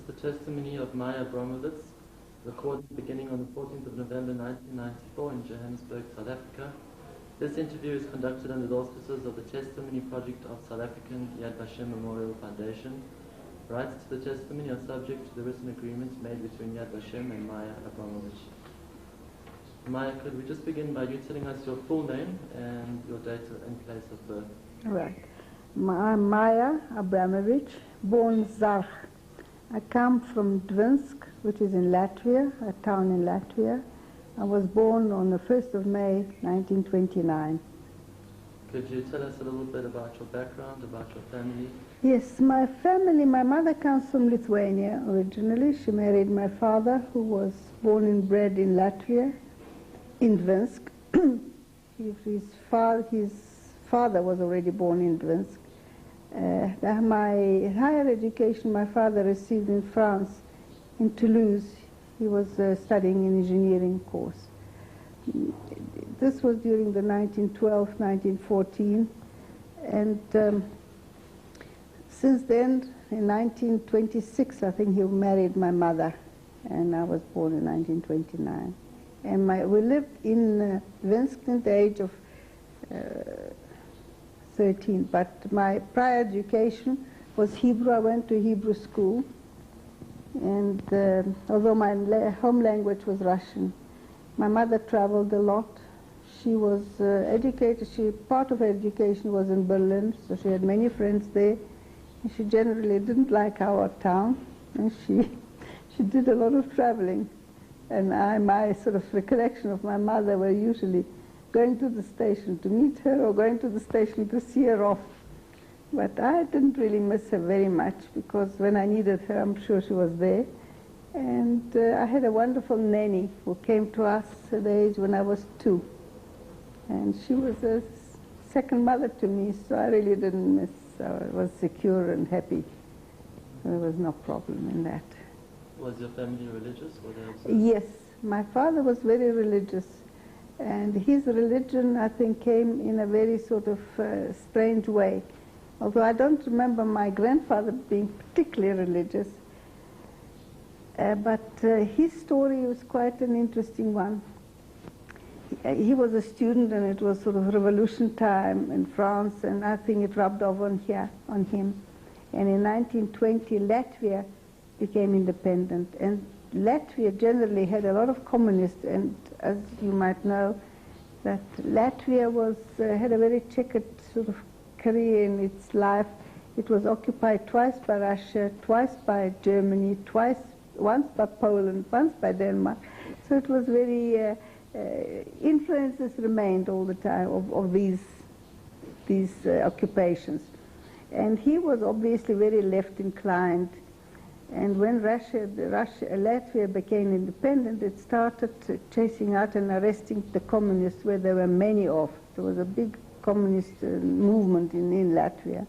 is the testimony of Maya Abrams, recorded beginning on the 14th of November 1994 in Johannesburg, South Africa. This interview is conducted under the auspices of the Testimony Project of South African Yad Vashem Memorial Foundation. Rights to the testimony are subject to the written agreements made between Yad Vashem and Maya Abrams. Maya, could we just begin by you telling us your full name and your date and place of birth? Right. I'm Maya Abramovich, born Zarch. I come from Dvinsk, which is in Latvia, a town in Latvia. I was born on the 1st of May, 1929. Could you tell us a little bit about your background, about your family? Yes, my family, my mother comes from Lithuania originally. She married my father, who was born and bred in Latvia, in Dvinsk. His father was already born in Dvinsk. My higher education my father received in France, in Toulouse. He was studying an engineering course. This was during the 1912-1914, and since then, in 1926, I think he married my mother, and I was born in 1929. And we lived in Dvinsk at the age of 13, but my prior education was Hebrew. I went to Hebrew school, and although my home language was Russian, my mother traveled a lot. She was educated. Part of her education was in Berlin, so she had many friends there. And she generally didn't like our town, and she did a lot of traveling. And my sort of recollection of my mother were usually going to the station to meet her or going to the station to see her off. But I didn't really miss her very much, because when I needed her, I'm sure she was there. And I had a wonderful nanny who came to us at the age when I was 2. And she was a second mother to me, so I really didn't miss. I was secure and happy. There was no problem in that. Was your family religious? Yes, my father was very religious. And his religion, I think, came in a very sort of strange way. Although I don't remember my grandfather being particularly religious. But his story was quite an interesting one. He was a student, and it was sort of revolution time in France, and I think it rubbed off on him. And in 1920, Latvia became independent. And Latvia generally had a lot of communists, and as you might know, that Latvia had a very checkered sort of career in its life. It was occupied twice by Russia, twice by Germany, once by Poland, once by Denmark. So it was very, influences remained all the time of these occupations. And he was obviously very left inclined. And when Latvia became independent, it started chasing out and arresting the communists, where there were many of. There was a big communist movement in Latvia.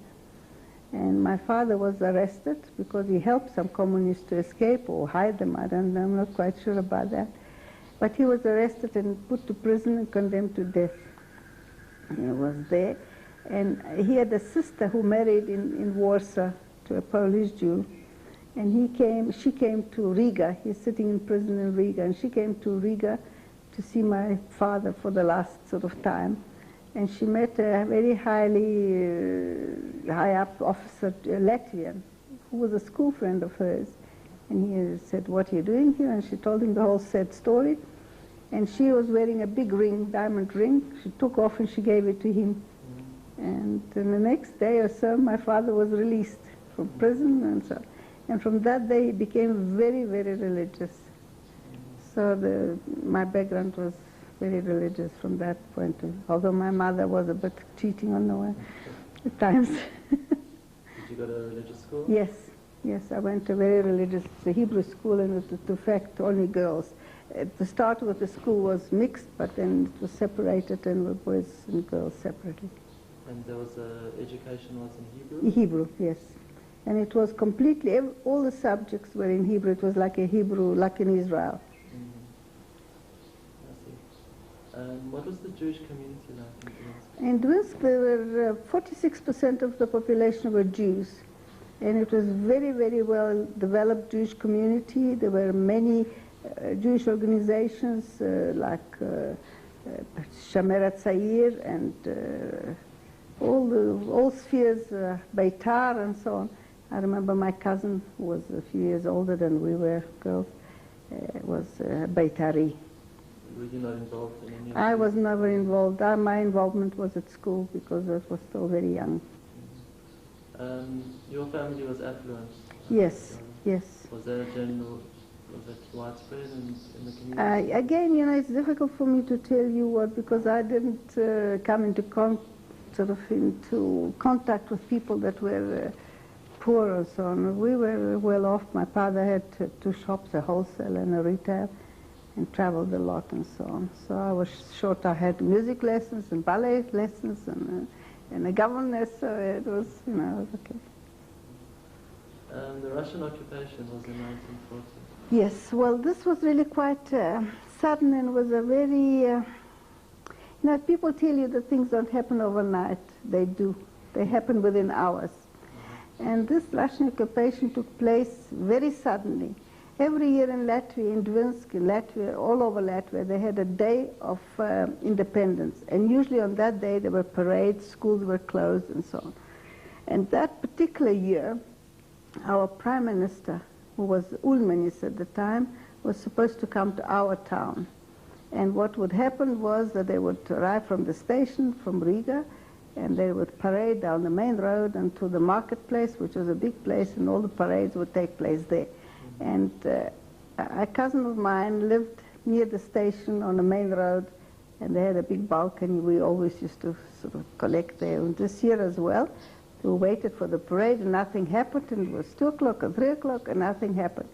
And my father was arrested because he helped some communists to escape or hide them. I'm not quite sure about that. But he was arrested and put to prison and condemned to death. He was there. And he had a sister who married in Warsaw to a Polish Jew. And she came to Riga. He's sitting in prison in Riga. And she came to Riga to see my father for the last sort of time. And she met a very high up officer, Latvian, who was a school friend of hers. And he said, "What are you doing here?" And she told him the whole sad story. And she was wearing a big ring, diamond ring. She took off and she gave it to him. And the next day or so, my father was released from prison, and so. And from that day, he became very, very religious. So my background was very religious from that point of view. Although my mother was a bit cheating on the way at times. Did you go to a religious school? Yes, yes, I went to a very religious Hebrew school, and in fact only girls. At the start of the school was mixed, but then it was separated, and with boys and girls separately. And there was education was in Hebrew? Hebrew, yes. And it was completely, all the subjects were in Hebrew. It was like a Hebrew, like in Israel. I see. What was the Jewish community like in Dvinsk? In Dvinsk, there were 46% of the population were Jews. And it was very, very well developed Jewish community. There were many Jewish organizations like Shomer HaTzair and all spheres, Beitar and so on. I remember my cousin, who was a few years older than we were girls, was Beitari. Were you not involved in any of I these? was never involved. My involvement was at school because I was still very young. Your family was affluent? Yes, yes. Was that widespread in the community? Again, you know, it's difficult for me to tell you what, because I didn't come into contact with people that were poor and so on. We were well off. My father had two shops, a wholesale and a retail, and traveled a lot and so on. So I was short. I had music lessons and ballet lessons and a governess, so it was, you know, it was okay. The Russian occupation was in 1940. Yes, well, this was really quite sudden and was a very, you know, people tell you that things don't happen overnight. They do. They happen within hours. And this Russian occupation took place very suddenly. Every year in Latvia, in Dvinsk, in Latvia, all over Latvia, they had a day of independence. And usually on that day there were parades, schools were closed and so on. And that particular year, our prime minister, who was Ulmanis at the time, was supposed to come to our town. And what would happen was that they would arrive from the station, from Riga, and they would parade down the main road and to the marketplace, which was a big place, and all the parades would take place there. And a cousin of mine lived near the station on the main road, and they had a big balcony. We always used to sort of collect there. And this year as well, we waited for the parade and nothing happened, and it was 2 o'clock or 3 o'clock and nothing happened.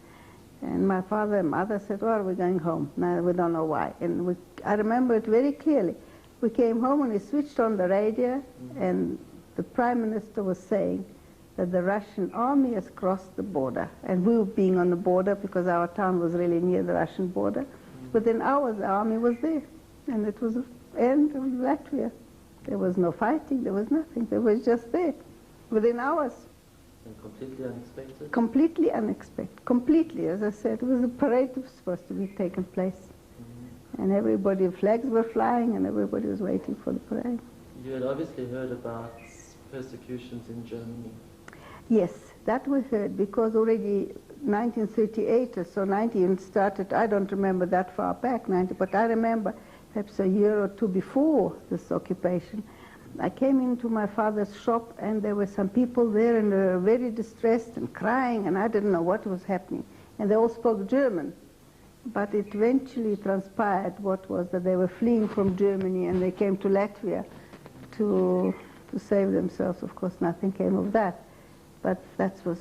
And my father and mother said, "Oh, we're going home." Now we don't know why. And I remember it very clearly. We came home and we switched on the radio, and the prime minister was saying that the Russian army has crossed the border. And we were being on the border because our town was really near the Russian border. Within hours, the army was there. And it was the end of Latvia. There was no fighting, there was nothing. They were just there. Within hours. And completely unexpected? Completely unexpected. Completely, as I said. It was a parade that was supposed to be taking place. And everybody, flags were flying, and everybody was waiting for the parade. You had obviously heard about persecutions in Germany. Yes, that we heard, because already 1938 or so, 19 started, I don't remember that far back, 90, but I remember perhaps a year or two before this occupation. I came into my father's shop, and there were some people there, and they were very distressed and crying, and I didn't know what was happening. And they all spoke German. But it eventually transpired what was that they were fleeing from Germany, and they came to Latvia to save themselves. Of course, nothing came of that. But that was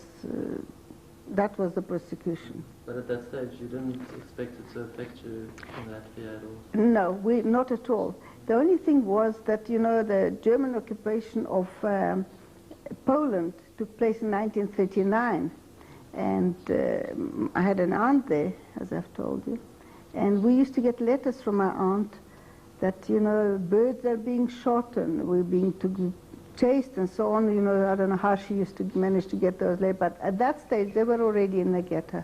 the persecution. But at that stage, you didn't expect it to affect you in Latvia at all? No, not at all. The only thing was that, you know, the German occupation of Poland took place in 1939. And I had an aunt there, as I've told you. And we used to get letters from my aunt that, you know, birds are being shot and we're being chased and so on. You know, I don't know how she used to manage to get those letters. But at that stage, they were already in the ghetto.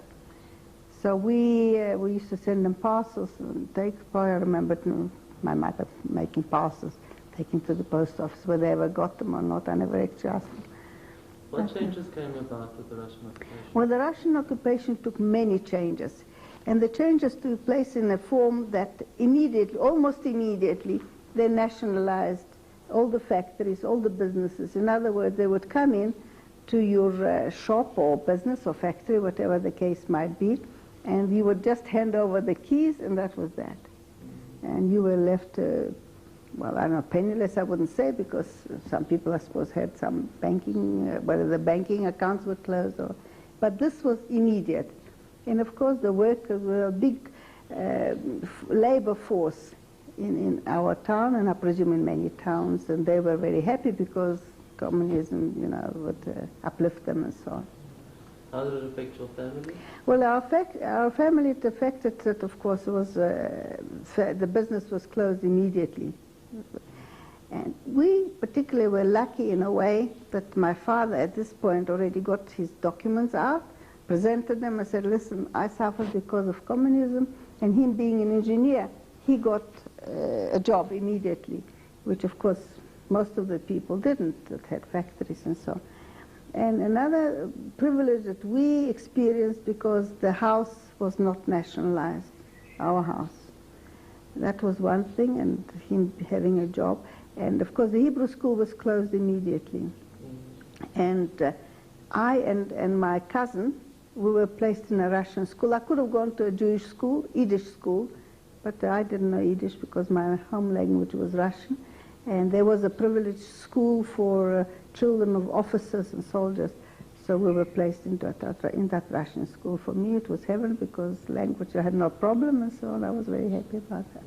So we used to send them parcels and I remember my mother making parcels, taking to the post office, whether they ever got them or not. I never actually asked them. What changes came about with the Russian occupation? Well, the Russian occupation took many changes. And the changes took place in a form that almost immediately, they nationalized all the factories, all the businesses. In other words, they would come in to your shop or business or factory, whatever the case might be, and you would just hand over the keys, and that was that. And you were left well, I don't know, penniless I wouldn't say, because some people, I suppose, had some banking, whether the banking accounts were closed or, but this was immediate. And of course the workers were a big labor force in our town, and I presume in many towns, and they were very happy because communism, you know, would uplift them and so on. How did it affect your family? Well, our family, it affected it, of course, was, the business was closed immediately. And we particularly were lucky in a way that my father at this point already got his documents out, presented them and said, listen, I suffered because of communism, and him being an engineer, he got a job immediately, which of course most of the people didn't, that had factories and so on. And another privilege that we experienced, because the house was not nationalized, our house. That was one thing, and him having a job. And of course the Hebrew school was closed immediately. And I and my cousin, we were placed in a Russian school. I could have gone to a Jewish school, Yiddish school, but I didn't know Yiddish because my home language was Russian. And there was a privileged school for children of officers and soldiers. So we were placed in that Russian school. For me it was heaven, because language I had no problem and so on. I was very happy about that.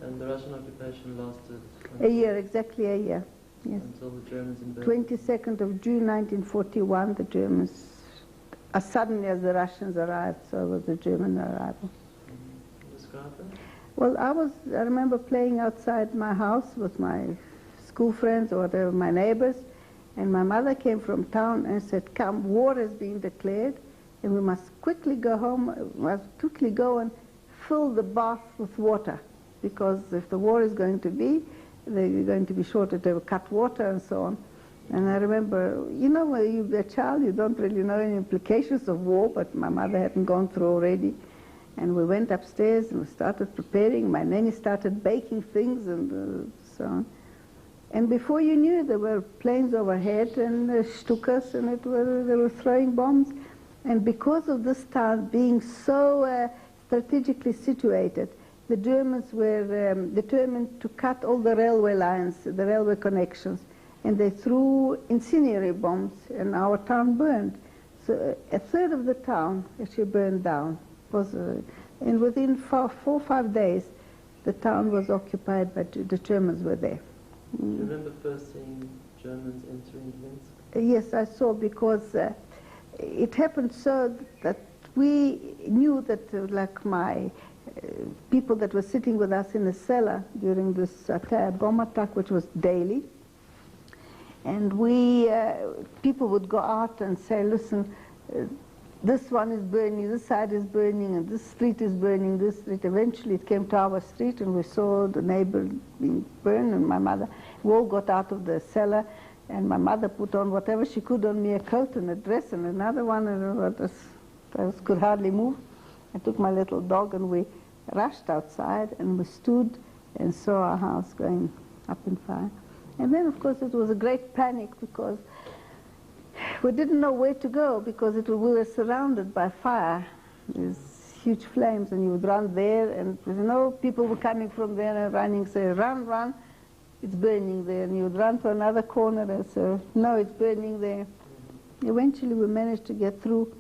And the Russian occupation lasted? A year, exactly a year, yes. Until the Germans invaded? 22nd of June 1941, the Germans, as suddenly as the Russians arrived, so was the German arrival. Describe it? Well, I remember playing outside my house with my school friends or whatever, my neighbors, and my mother came from town and said, come, war has been declared, and we must quickly go home, must quickly go and fill the bath with water, because if the war is going to be, they're going to be shorted, they will cut water and so on. And I remember, you know, when you're a child, you don't really know any implications of war, but my mother hadn't gone through already. And we went upstairs and we started preparing. My nanny started baking things and so on. And before you knew it, there were planes overhead and Stukas, and they were throwing bombs. And because of this town being so strategically situated, the Germans were determined to cut all the railway lines, the railway connections, and they threw incendiary bombs, and our town burned. So a third of the town actually burned down. And within 4 or 5 days, the town was occupied by the Germans were there. Do you remember first seeing Germans entering Minsk? Yes, I saw, because it happened so that we knew that, like my people that were sitting with us in the cellar during this bomb attack, which was daily, and people would go out and say, listen, this one is burning, this side is burning, and this street is burning, this street. Eventually it came to our street, and we saw the neighbor being burned, and my mother, we all got out of the cellar, and my mother put on whatever she could on me, a coat and a dress and another one, and I could hardly move. I took my little dog and we rushed outside, and we stood and saw our house going up in fire. And then, of course, it was a great panic, because we didn't know where to go, because we were surrounded by fire, these huge flames, and you would run there, and you know, people were coming from there and running, say, run, run, it's burning there, and you would run to another corner and say, no, it's burning there. Eventually we managed to get through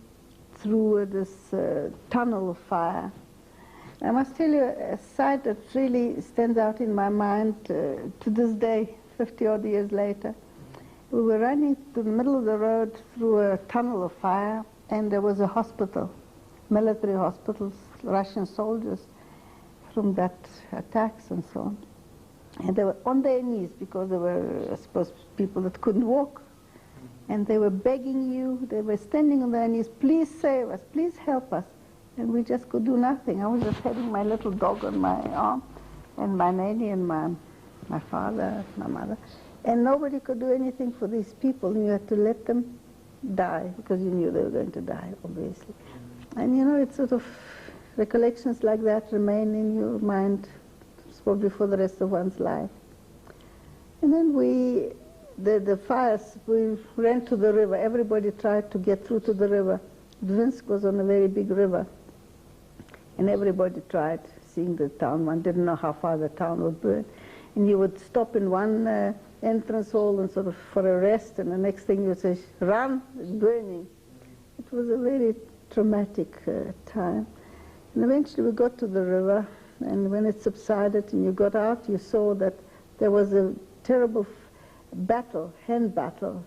this tunnel of fire. I must tell you a sight that really stands out in my mind to this day, 50 odd years later. We were running to the middle of the road through a tunnel of fire, and there was a hospital, military hospitals, Russian soldiers from that attacks and so on. And they were on their knees, because they were, I suppose, people that couldn't walk. And they were begging you, they were standing on their knees, please save us, please help us. And we just could do nothing. I was just having my little dog on my arm, and my nanny and my father, my mother. And nobody could do anything for these people. You had to let them die, because you knew they were going to die, obviously. And you know, it's sort of recollections like that remain in your mind, probably for the rest of one's life. And then the fires, we ran to the river. Everybody tried to get through to the river. Dvinsk was on a very big river. And everybody tried, seeing the town. One didn't know how far the town would burn. And you would stop in one entrance hall and sort of for a rest, and the next thing you would say, run, it's burning. It was a very traumatic time. And eventually we got to the river, and when it subsided and you got out, you saw that there was a terrible battle, hand battle,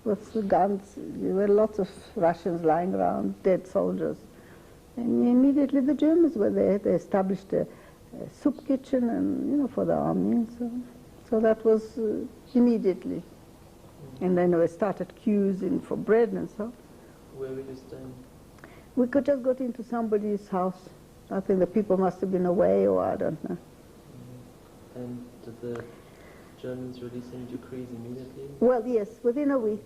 with the guns. There were lots of Russians lying around, dead soldiers. And immediately the Germans were there. They established a soup kitchen, and for the army and so on. So that was immediately. And then we started queues in for bread and so. Where were you staying? We could just go into somebody's house. I think the people must have been away, or I don't know. And did the Germans release any decrees immediately? Well, yes, within a week,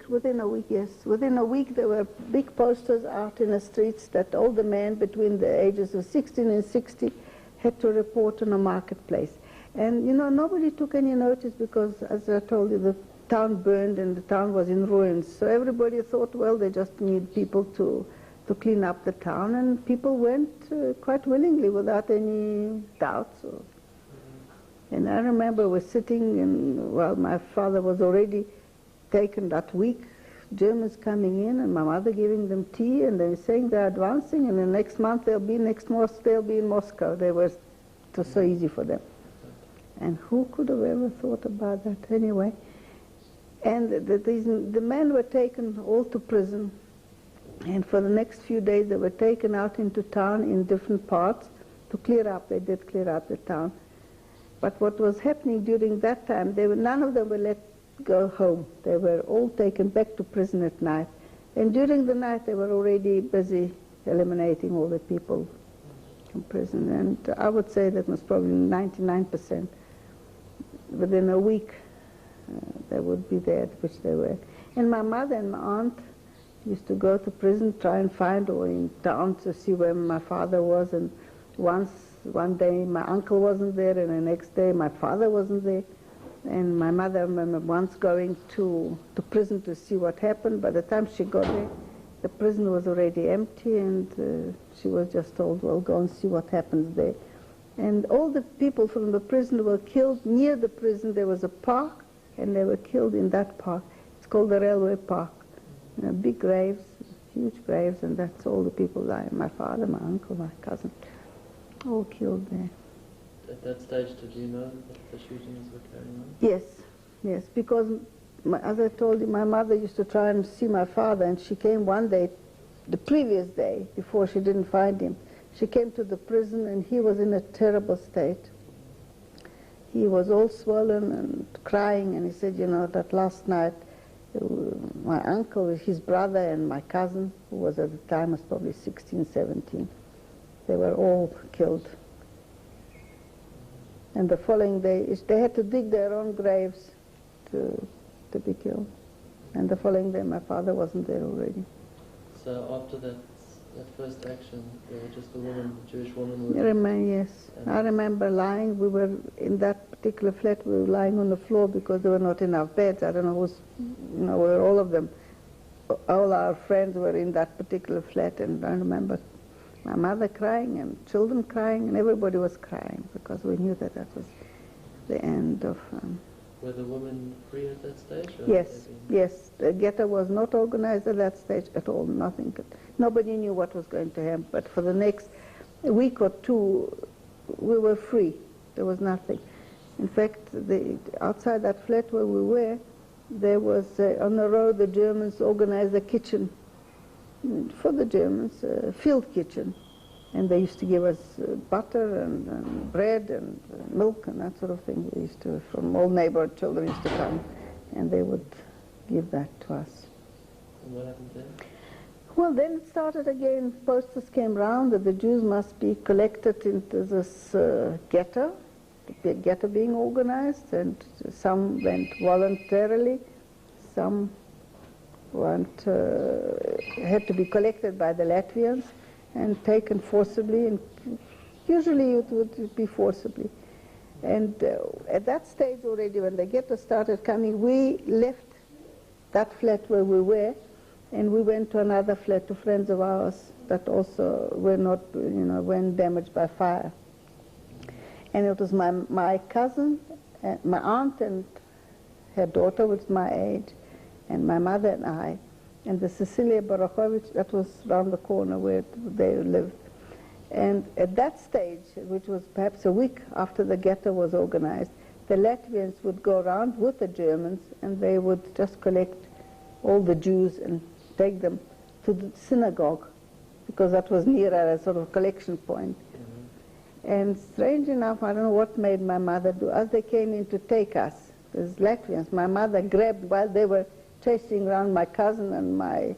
yes. Within a week there were big posters out in the streets that all the men between the ages of 16 and 60 had to report on a marketplace. And, nobody took any notice because, as I told you, the town burned and the town was in ruins. So everybody thought, well, they just need people to clean up the town, and people went quite willingly without any doubts. And I remember we were sitting, my father was already taken that week, Germans coming in, and my mother giving them tea, and they saying they're advancing, and the next month they'll be in Moscow. It was so easy for them. And who could have ever thought about that anyway? And the men were taken all to prison, and for the next few days they were taken out into town in different parts to clear up. They did clear up the town. But what was happening during that time, none of them were let go home. They were all taken back to prison at night. And during the night they were already busy eliminating all the people from prison. And I would say that was probably 99%. Within a week they would be there, which they were. And my mother and my aunt used to go to prison, try and find, or in town to see where my father was. And one day my uncle wasn't there, and the next day my father wasn't there. And my mother remember once going to prison to see what happened. By the time she got there, the prison was already empty, and she was just told, well, go and see what happens there. And all the people from the prison were killed. Near the prison there was a park, and they were killed in that park. It's called the Railway Park. Big graves, huge graves, and that's all the people died. My father, my uncle, my cousin, all killed there. At that stage, did you know that the shootings were carrying on? Yes, because as I told you, my mother used to try and see my father, and she came one day, the previous day, before she didn't find him. She came to the prison, and he was in a terrible state. He was all swollen and crying, and he said, that last night, my uncle, his brother, and my cousin, who was at the time was probably 16, 17, they were all killed. And the following day, they had to dig their own graves to be killed. And the following day, my father wasn't there already. So after that first action, there was just a woman, a Jewish woman. Yes. I remember lying. We were in that particular flat. We were lying on the floor because there were not enough beds. I don't know where all of them, all our friends were in that particular flat. And I remember my mother crying and children crying, and everybody was crying because we knew that was the end of. Were the women free at that stage? Yes. The ghetto was not organized at that stage at all. Nothing. Nobody knew what was going to happen. But for the next week or two, we were free. There was nothing. In fact, outside that flat where we were, there was on the road the Germans organized a kitchen for the Germans, a field kitchen. And they used to give us butter and bread and milk and that sort of thing. We used to, from all neighborhood children used to come, and they would give that to us. And what happened then? Well, then it started again. Posters came round that the Jews must be collected into this ghetto, the ghetto being organized, and some went voluntarily, some had to be collected by the Latvians and taken forcibly, and usually it would be forcibly. And at that stage already, when the ghetto started coming, we left that flat where we were, and we went to another flat to friends of ours that also were not, weren't damaged by fire. And it was my cousin, my aunt and her daughter, which is my age, and my mother and I, and the Cecilia Barachowicz, that was around the corner where they lived. And at that stage, which was perhaps a week after the ghetto was organized, the Latvians would go around with the Germans, and they would just collect all the Jews and take them to the synagogue, because that was near a sort of collection point. And strange enough, I don't know what made my mother do. As they came in to take us, these Latvians, my mother grabbed, while they were chasing around my cousin and my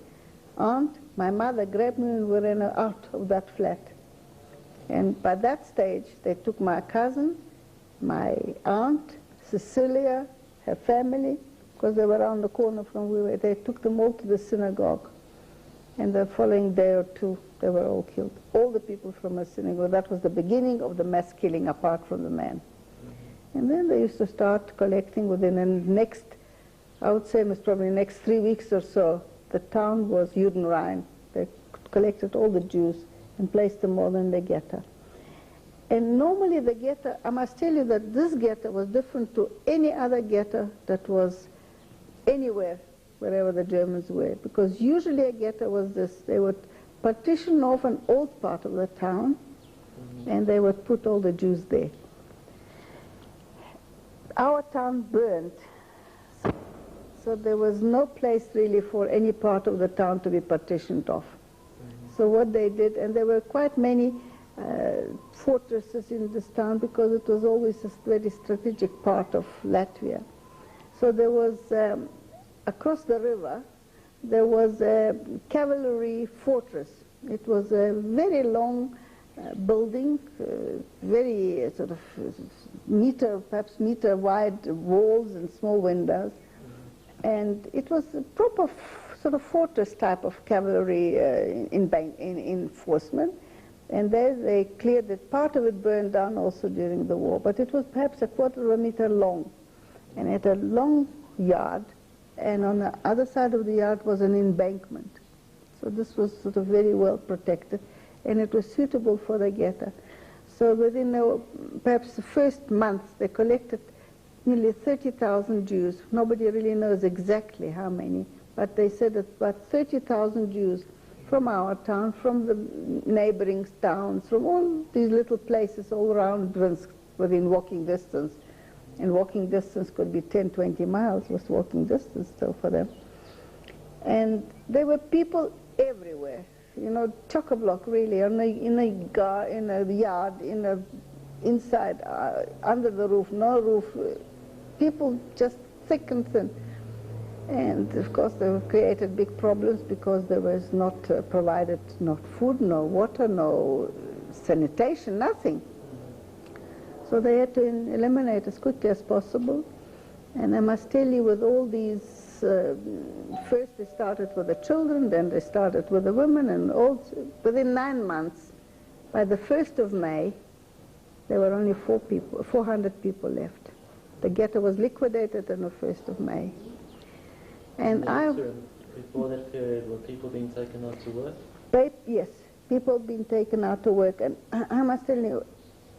aunt, my mother grabbed me and we ran out of that flat. And by that stage, they took my cousin, my aunt, Cecilia, her family, because they were around the corner from where we were. They took them all to the synagogue. And the following day or two, they were all killed. All the people from the synagogue. That was the beginning of the mass killing apart from the man. And then they used to start collecting within the next, I would say it was probably the next 3 weeks or so, the town was Judenrein. They collected all the Jews and placed them all in the ghetto. And normally the ghetto, I must tell you that this ghetto was different to any other ghetto that was anywhere, wherever the Germans were. Because usually a ghetto was this, they would partition off an old part of the town and they would put all the Jews there. Our town burned, so there was no place really for any part of the town to be partitioned off. So what they did, and there were quite many fortresses in this town because it was always a very strategic part of Latvia. So there was, across the river, there was a cavalry fortress. It was a very long building, very sort of perhaps meter wide walls and small windows. And it was a proper sort of fortress type of cavalry enforcement. And there they cleared it. Part of it burned down also during the war, but it was perhaps a quarter of a meter long. And it had a long yard, and on the other side of the yard was an embankment. So this was sort of very well protected, and it was suitable for the ghetto. So within perhaps the first month, they collected nearly 30,000 Jews. Nobody really knows exactly how many, but they said that about 30,000 Jews from our town, from the neighboring towns, from all these little places all around Brinsk, within walking distance. And walking distance could be 10, 20 miles, was walking distance still for them. And there were people everywhere, you know, chock-a-block really, in a yard, inside, under the roof, no roof, people just thick and thin. And of course they created big problems because there was not provided not food, no water, no sanitation, nothing. So they had to eliminate as quickly as possible. And I must tell you, with all these, first they started with the children, then they started with the women, and within 9 months, by the 1st of May, there were only 400 people left. The ghetto was liquidated on the 1st of May. And before that period, were people being taken out to work? Yes, people being taken out to work. And I must tell you,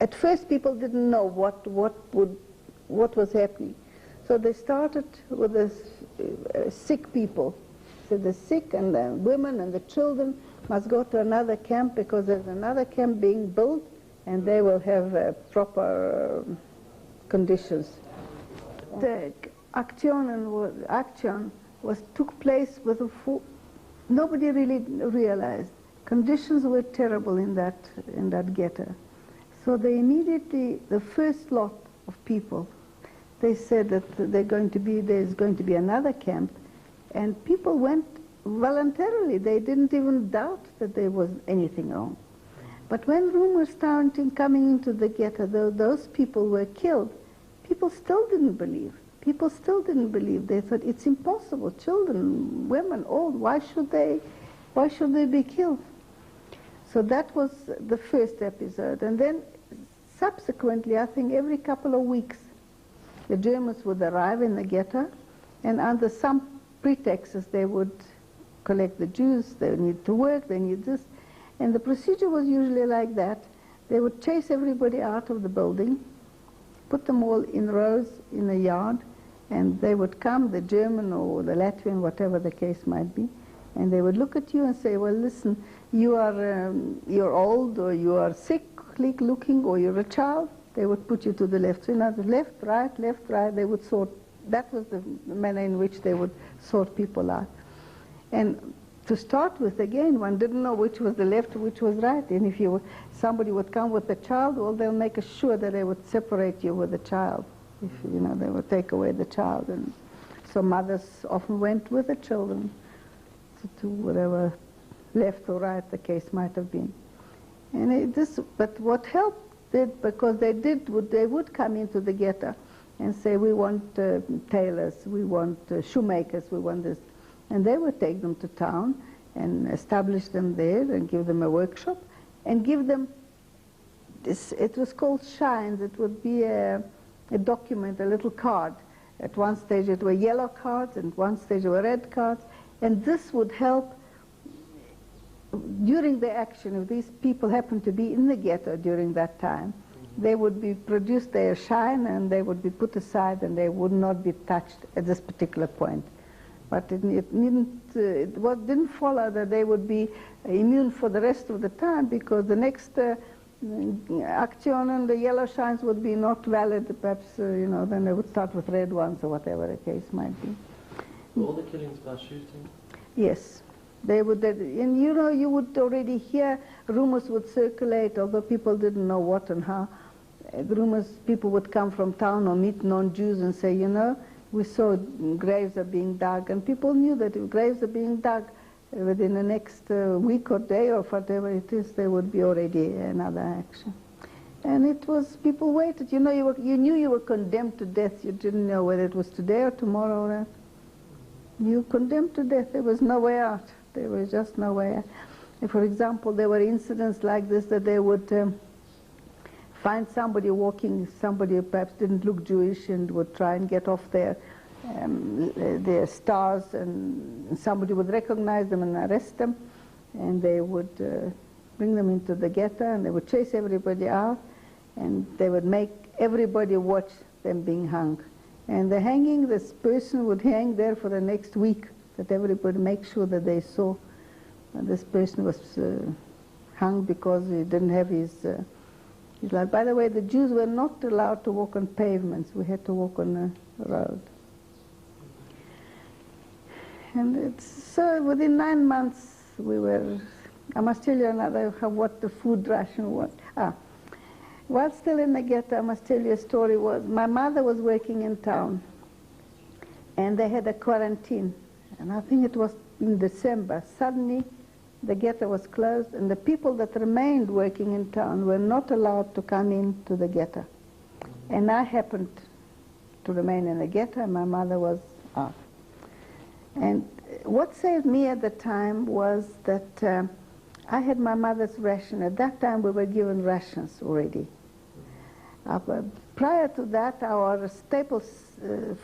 at first people didn't know what was happening. So they started with the sick people. So the sick and the women and the children must go to another camp because there's another camp being built and they will have proper conditions. The action took place with nobody really realized. Conditions were terrible in that ghetto. So they immediately, the first lot of people, they said that there's going to be another camp, and people went voluntarily. They didn't even doubt that there was anything wrong. But when rumors started coming into the ghetto, those people were killed, people still didn't believe. People still didn't believe. They thought it's impossible. Children, women, old, why should they be killed? So that was the first episode. And then subsequently, I think every couple of weeks, the Germans would arrive in the ghetto, and under some pretexts they would collect the Jews. They need to work, they need this. And the procedure was usually like that. They would chase everybody out of the building, put them all in rows in a yard, and they would come, the German or the Latvian, whatever the case might be, and they would look at you and say, well, listen, you're old, or you are sickly looking, or you're a child. They would put you to the left. So now the left, right, they would sort. That was the manner in which they would sort people out. And to start with, again, one didn't know which was the left, which was right. And if somebody would come with a child, well, they'll make sure that they would separate you with the child. If, they would take away the child. And so mothers often went with the children to whatever left or right the case might have been. And but what helped it, because they would come into the ghetto and say, we want tailors, we want shoemakers, we want this. And they would take them to town and establish them there and give them a workshop and give them this. It was called shines. It would be a document, a little card. At one stage it were yellow cards, and one stage it were red cards. And this would help during the action. If these people happened to be in the ghetto during that time, they would be produced their shine and they would be put aside and they would not be touched at this particular point. But it didn't follow that they would be immune for the rest of the time, because the next action and the yellow shines would be not valid. Perhaps, then they would start with red ones or whatever the case might be. Were all the killings by shooting? Yes. They would, and you would already hear rumors would circulate, although people didn't know what and how. Rumors, people would come from town or meet non-Jews and say, we saw graves are being dug, and people knew that if graves are being dug, within the next week or day or whatever it is, there would be already another action. And it was, people waited. You knew you were condemned to death. You didn't know whether it was today or tomorrow or not. You condemned to death. There was no way out. There was just no way out. And for example, there were incidents like this, that they would find somebody walking, somebody who perhaps didn't look Jewish, and would try and get off their stars, and somebody would recognize them and arrest them, and they would bring them into the ghetto, and they would chase everybody out, and they would make everybody watch them being hung. And the hanging, this person would hang there for the next week, that everybody make sure that they saw this person was hung because he didn't have his life. By the way, the Jews were not allowed to walk on pavements. We had to walk on a road. And so within 9 months we were, I must tell you what the food ration was. While still in the ghetto, I must tell you a story. My mother was working in town, and they had a quarantine, and I think it was in December. Suddenly the ghetto was closed, and the people that remained working in town were not allowed to come into the ghetto. And I happened to remain in the ghetto, and my mother was out. And what saved me at the time was that I had my mother's ration. At that time we were given rations already. Prior to that, our staple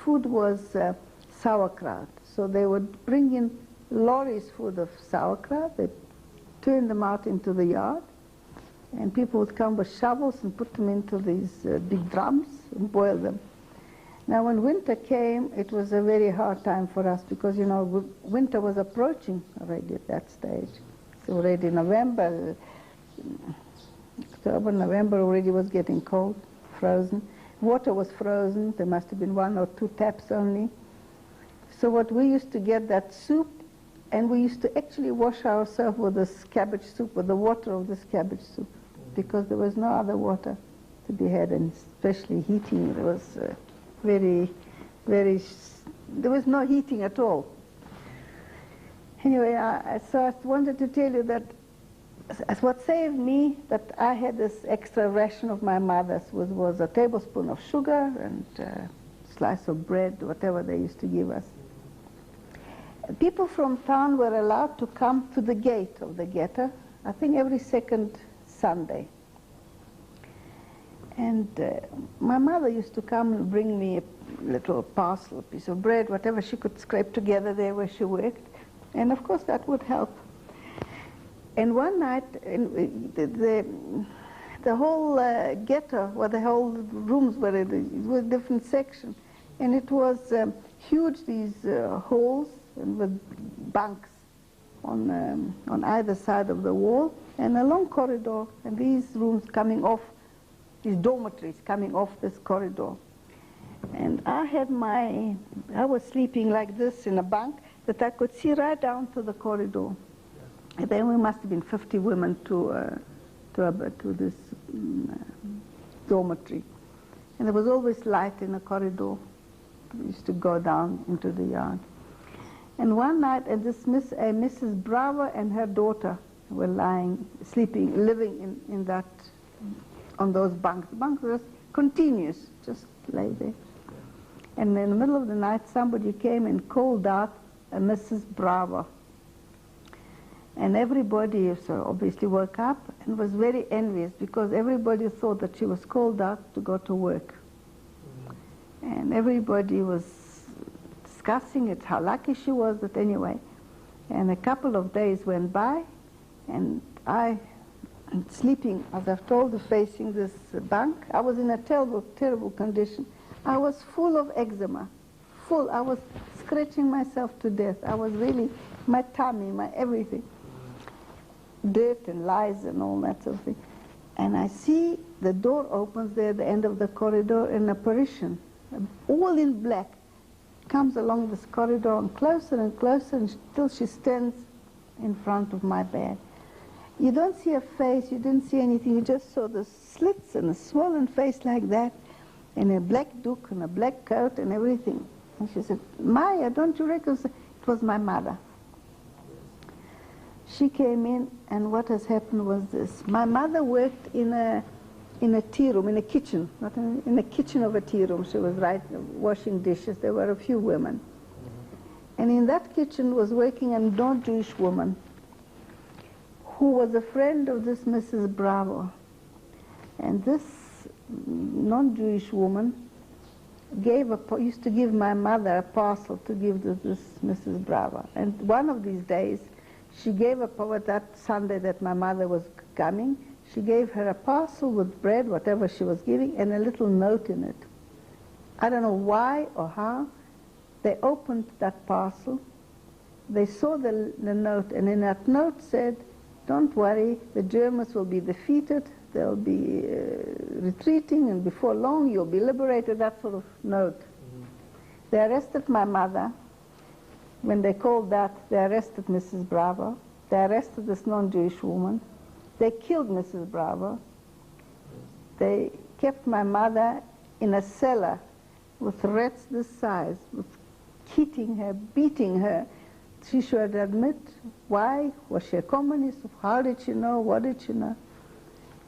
food was sauerkraut. So they would bring in lorries full of sauerkraut. They'd turn them out into the yard, and people would come with shovels and put them into these big drums and boil them. Now when winter came, it was a very hard time for us, because winter was approaching already at that stage. So already November, October, November already was getting cold, frozen. Water was frozen. There must have been 1 or 2 taps only. So what we used to get, that soup, and we used to actually wash ourselves with this cabbage soup, with the water of this cabbage soup, because there was no other water to be had, and especially heating. There was there was no heating at all. Anyway, so I wanted to tell you that what saved me, that I had this extra ration of my mother's, was a tablespoon of sugar and a slice of bread, whatever they used to give us. People from town were allowed to come to the gate of the ghetto, I think every second Sunday. And my mother used to come and bring me a little parcel, a piece of bread, whatever she could scrape together there where she worked. And of course that would help. And one night, the whole ghetto, where the whole rooms were in, it was a different section. And it was huge, these halls, and with bunks on either side of the wall, and a long corridor, and these rooms coming off, these dormitories coming off this corridor. And I was sleeping like this in a bunk. that I could see right down to the corridor. And then we must have been 50 women to this dormitory. And there was always light in the corridor. We used to go down into the yard. And one night, and this Mrs. Bravo and her daughter were sleeping, living in that, on those bunks. The bunks were continuous, just lay there. And in the middle of the night, somebody came and called out a Mrs. Bravo. And everybody so obviously woke up and was very envious because everybody thought that she was called out to go to work. And everybody was discussing it, how lucky she was, but anyway. And a couple of days went by, and I, sleeping, as I've told you, facing this bunk, I was in a terrible, terrible condition. I was full of eczema, full. I was scratching myself to death. I was really, my tummy, my everything. Dirt and lice and all that sort of thing. And I see the door opens there at the end of the corridor, and a apparition, all in black, comes along this corridor and closer, until she stands in front of my bed. You don't see a face, you didn't see anything, you just saw the slits and a swollen face like that, and a black duke and a black coat and everything. And she said, Maya, don't you recognize? It was my mother. She came in, and what has happened was this. My mother worked in a tea room, in a kitchen, not in the kitchen of a tea room. She was washing dishes. There were a few women. And in that kitchen was working a non-Jewish woman who was a friend of this Mrs. Bravo. And this non-Jewish woman used to give my mother a parcel to give to this Mrs. Bravo. And one of these days, she gave that Sunday that my mother was coming, she gave her a parcel with bread, whatever she was giving, and a little note in it. I don't know why or how. They opened that parcel, they saw the note, and in that note said, don't worry, the Germans will be defeated, they'll be retreating, and before long you'll be liberated, that sort of note. They arrested my mother. When they called that, they arrested Mrs. Bravo. They arrested this non-Jewish woman. They killed Mrs. Bravo. They kept my mother in a cellar with rats this size, with hitting her, beating her. She should admit why. Was she a communist? How did she know? What did she know?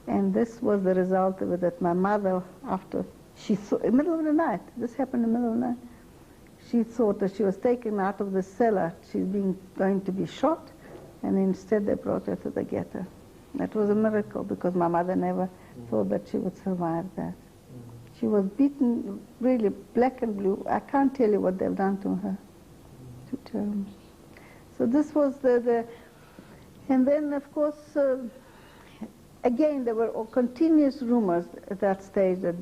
And this was the result of it, that my mother, after she saw, in the middle of the night, this happened in the middle of the night, she thought that she was taken out of the cellar. She's going to be shot, and instead they brought her to the ghetto. That was a miracle, because my mother never thought that she would survive that. She was beaten really black and blue. I can't tell you what they've done to her. So this was and then of course, again there were continuous rumors at that stage that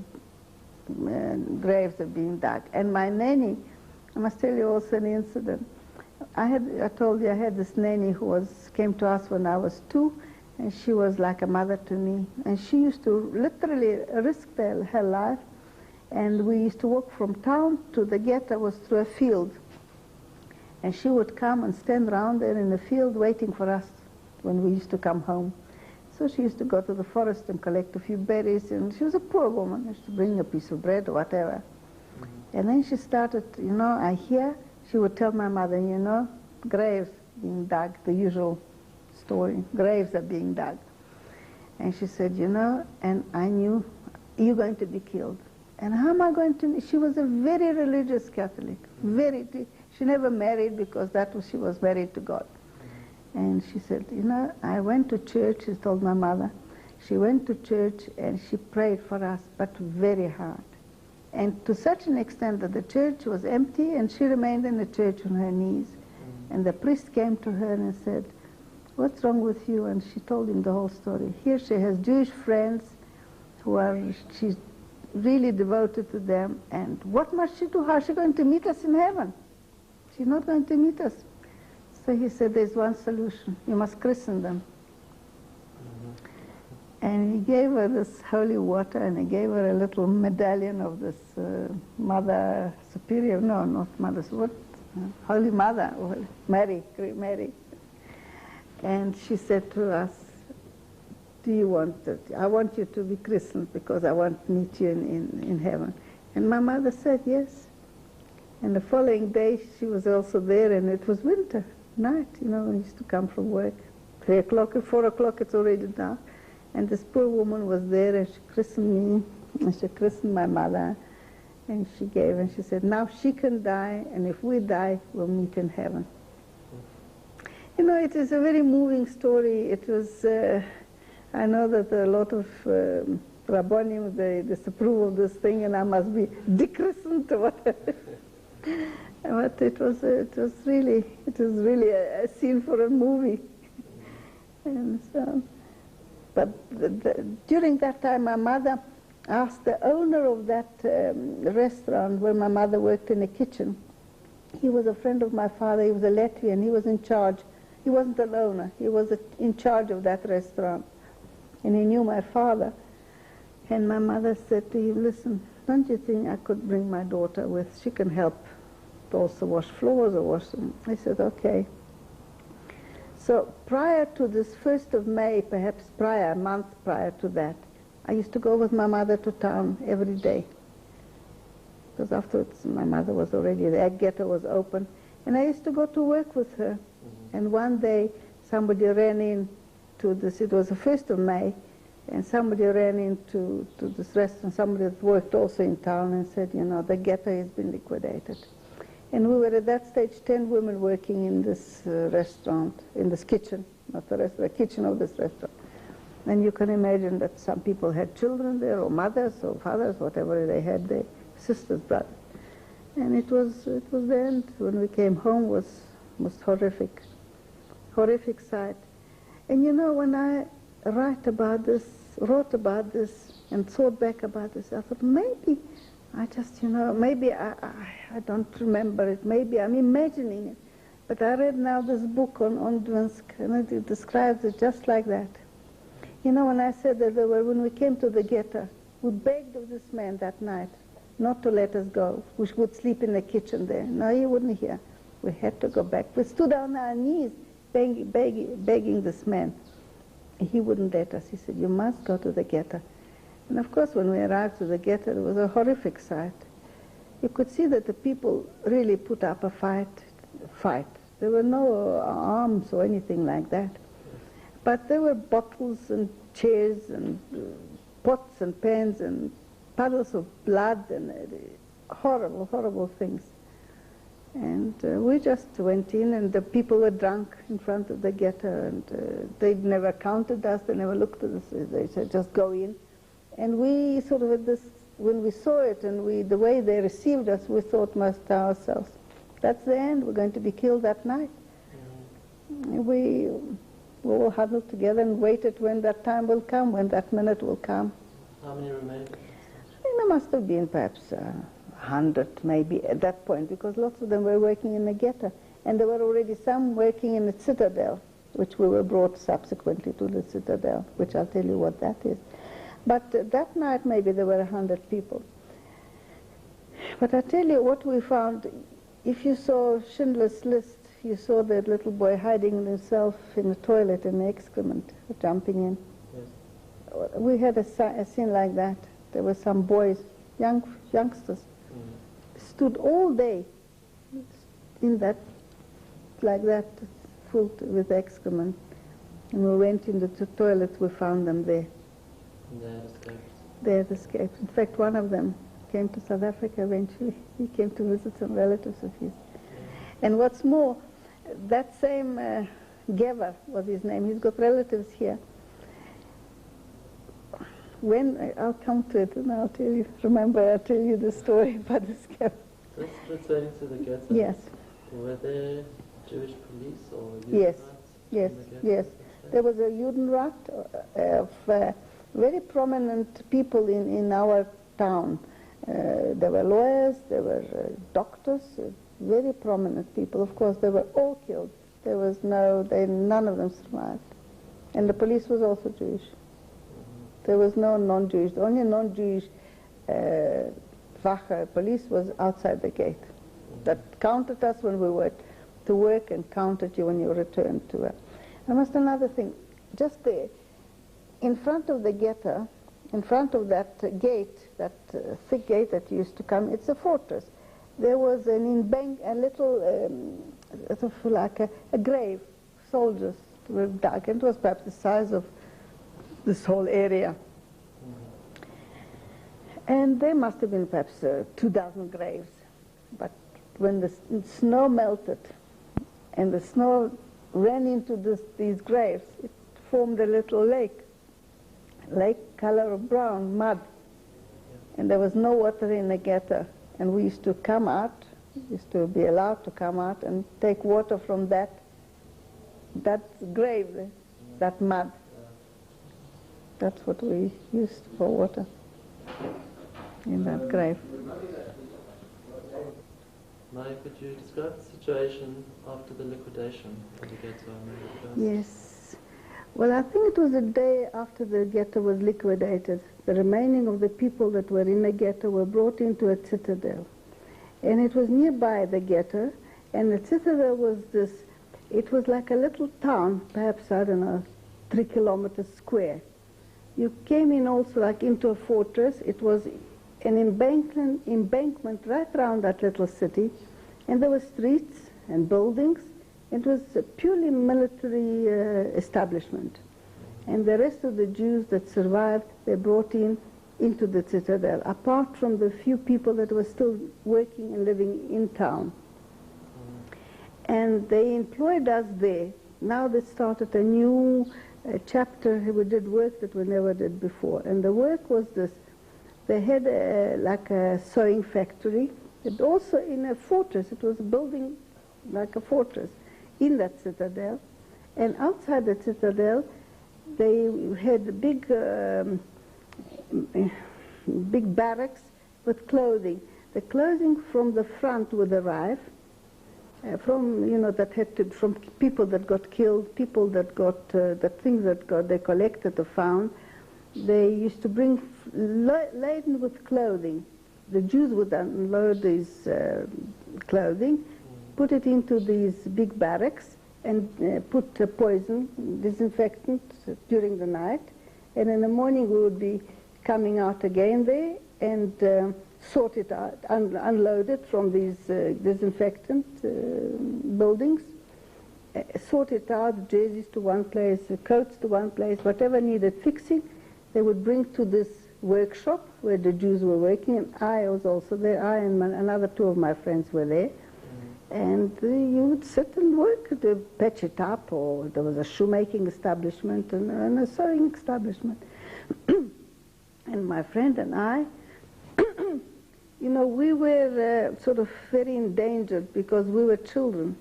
graves are being dug. And my nanny, I must tell you also an incident. I told you I had this nanny who came to us when I was 2, and she was like a mother to me. And she used to literally risk her life. And we used to walk from town to the ghetto, was through a field. And she would come and stand around there in the field waiting for us when we used to come home. So she used to go to the forest and collect a few berries, and she was a poor woman. She used to bring a piece of bread or whatever. And then she started, she would tell my mother, graves being dug, the usual story, graves are being dug. And she said, and I knew you're going to be killed. And how am I going to, she was a very religious Catholic, she never married because she was married to God. And she said, I went to church, she told my mother. She went to church and she prayed for us, but very hard. And to such an extent that the church was empty, and she remained in the church on her knees. And the priest came to her and said, what's wrong with you? And she told him the whole story. Here she has Jewish friends she's really devoted to them, and what must she do? How is she going to meet us in heaven? She's not going to meet us. So he said, there's one solution. You must christen them. And he gave her this holy water, and he gave her a little medallion of this Mother Superior, no, not Mother, what Holy Mother, Mary, Mary. And she said to us, do you want it? I want you to be christened because I want to meet you in heaven. And my mother said yes. And the following day she was also there, and it was winter night, you know, when I used to come from work. 3 o'clock, at 4 o'clock it's already dark. And this poor woman was there, and she christened me, and she christened my mother. And she gave, and she said, now she can die, and if we die, we'll meet in heaven. You know, it is a very moving story. It was, I know that a lot of Rabbonim, they disapprove of this thing, and I must be dechristened or whatever. But it was really a scene for a movie. And so, but during that time, my mother asked the owner of that restaurant where my mother worked in the kitchen. He was a friend of my father. He was a Latvian. He was in charge. He wasn't an owner. He was in charge of that restaurant. And he knew my father. And my mother said to him, listen, don't you think I could bring my daughter with? She can help to also wash floors or wash them. I said, okay. So prior to this 1st of May, perhaps a month prior to that, I used to go with my mother to town every day. Because afterwards my mother was already there, ghetto was open. And I used to go to work with her. And one day somebody ran into this, it was the 1st of May, and somebody ran into this restaurant, somebody that worked also in town, and said, you know, the ghetto has been liquidated. And we were at that stage 10 women working in this restaurant, in this kitchen, not the restaurant, the kitchen of this restaurant. And you can imagine that some people had children there, or mothers, or fathers, whatever they had, their sisters, brothers. And it was the end. When we came home, was most horrific sight. And you know, when I wrote about this, and thought back about this, I thought maybe I just, you know, maybe I don't remember it. Maybe I'm imagining it. But I read now this book on Dvinsk, and it describes it just like that. You know, when I said that when we came to the ghetto, we begged of this man that night not to let us go. We would sleep in the kitchen there. No, he wouldn't hear. We had to go back. We stood on our knees begging this man. He wouldn't let us. He said, you must go to the ghetto. And of course, when we arrived to the ghetto, it was a horrific sight. You could see that the people really put up a fight. There were no arms or anything like that. But there were bottles and chairs and pots and pans and puddles of blood and horrible, horrible things. And we just went in, and the people were drunk in front of the ghetto, and they'd never counted us, they never looked at us, they said, just go in. And we sort of, when we saw it and the way they received us, we thought to ourselves, that's the end, we're going to be killed that night. Mm-hmm. We all huddled together and waited when that time will come, when that minute will come. How many remained? I think there must have been perhaps 100 maybe at that point, because lots of them were working in the ghetto. And there were already some working in the citadel, which we were brought subsequently to the citadel, which I'll tell you what that is. But that night maybe there were 100 people. But I tell you what we found, if you saw Schindler's List, you saw that little boy hiding himself in the toilet in the excrement, jumping in. Yes. We had a scene like that. There were some boys, youngsters, stood all day in that, like that, full with excrement. And we went into the toilet, we found them there. And they had escaped? They had escaped. In fact, one of them came to South Africa eventually. He came to visit some relatives of his. Yeah. And what's more, that same Gever was his name. He's got relatives here. When I'll come to it and I'll tell you, remember I'll tell you the story about this Gever. Just returning to the ghetto. Yes. Were there Jewish police or Yes, yes, yes. There was a Judenrat of very prominent people in our town. There were lawyers, there were doctors, very prominent people. Of course, they were all killed. There was none of them survived. And the police was also Jewish. There was no non-Jewish. The only non-Jewish Wache police was outside the gate. that counted us when we were to work and counted you when you returned to work. And just another thing, just there, in front of the ghetto, in front of that gate, that thick gate that used to come, it's a fortress. There was a little, sort of like a grave. Soldiers were dug. It was perhaps the size of this whole area. And there must have been perhaps 2,000 graves. But when the snow melted and the snow ran into these graves, it formed a little lake color of brown, mud. And there was no water in the ghetto. And we used to come out, used to be allowed to come out and take water from that grave, that mud. That's what we used for water in that grave. Maya, could you describe the situation after the liquidation of the ghetto? Yes. Well, I think it was the day after the ghetto was liquidated. The remaining of the people that were in the ghetto were brought into a citadel. And it was nearby the ghetto, and the citadel was this, it was like a little town, perhaps, I don't know, 3 kilometers square. You came in also like into a fortress. It was an embankment right around that little city, and there were streets and buildings. It was a purely military establishment. And the rest of the Jews that survived, they brought into the citadel, apart from the few people that were still working and living in town. And they employed us there. Now they started a new chapter. We did work that we never did before. And the work was this. They had like a sewing factory. It also in a fortress. It was a building like a fortress in that citadel. And outside the citadel, they had big barracks with clothing. The clothing from the front would arrive, from people that got killed, people that got the things that they collected or found. They used to bring laden with clothing. The Jews would unload these clothing, put it into these big barracks, and put poison, disinfectant during the night. And in the morning we would be coming out again there and sort it out, unload it from these disinfectant buildings, sort it out, jerseys to one place, coats to one place, whatever needed fixing, they would bring to this workshop where the Jews were working, and I was also there. I and another 2 of my friends were there. And you would sit and work to patch it up, or there was a shoemaking establishment and a sewing establishment. And my friend and I, we were sort of very endangered because we were children.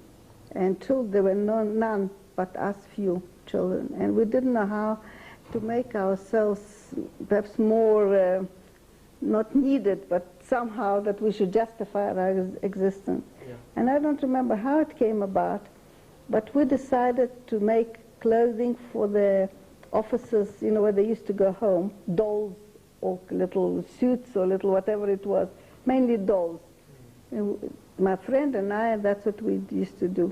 And there were none but us few children. And we didn't know how to make ourselves perhaps more, not needed, but somehow that we should justify our existence. Yeah. And I don't remember how it came about, but we decided to make clothing for the officers, where they used to go home, dolls or little suits or little whatever it was, mainly dolls. And my friend and I, that's what we used to do.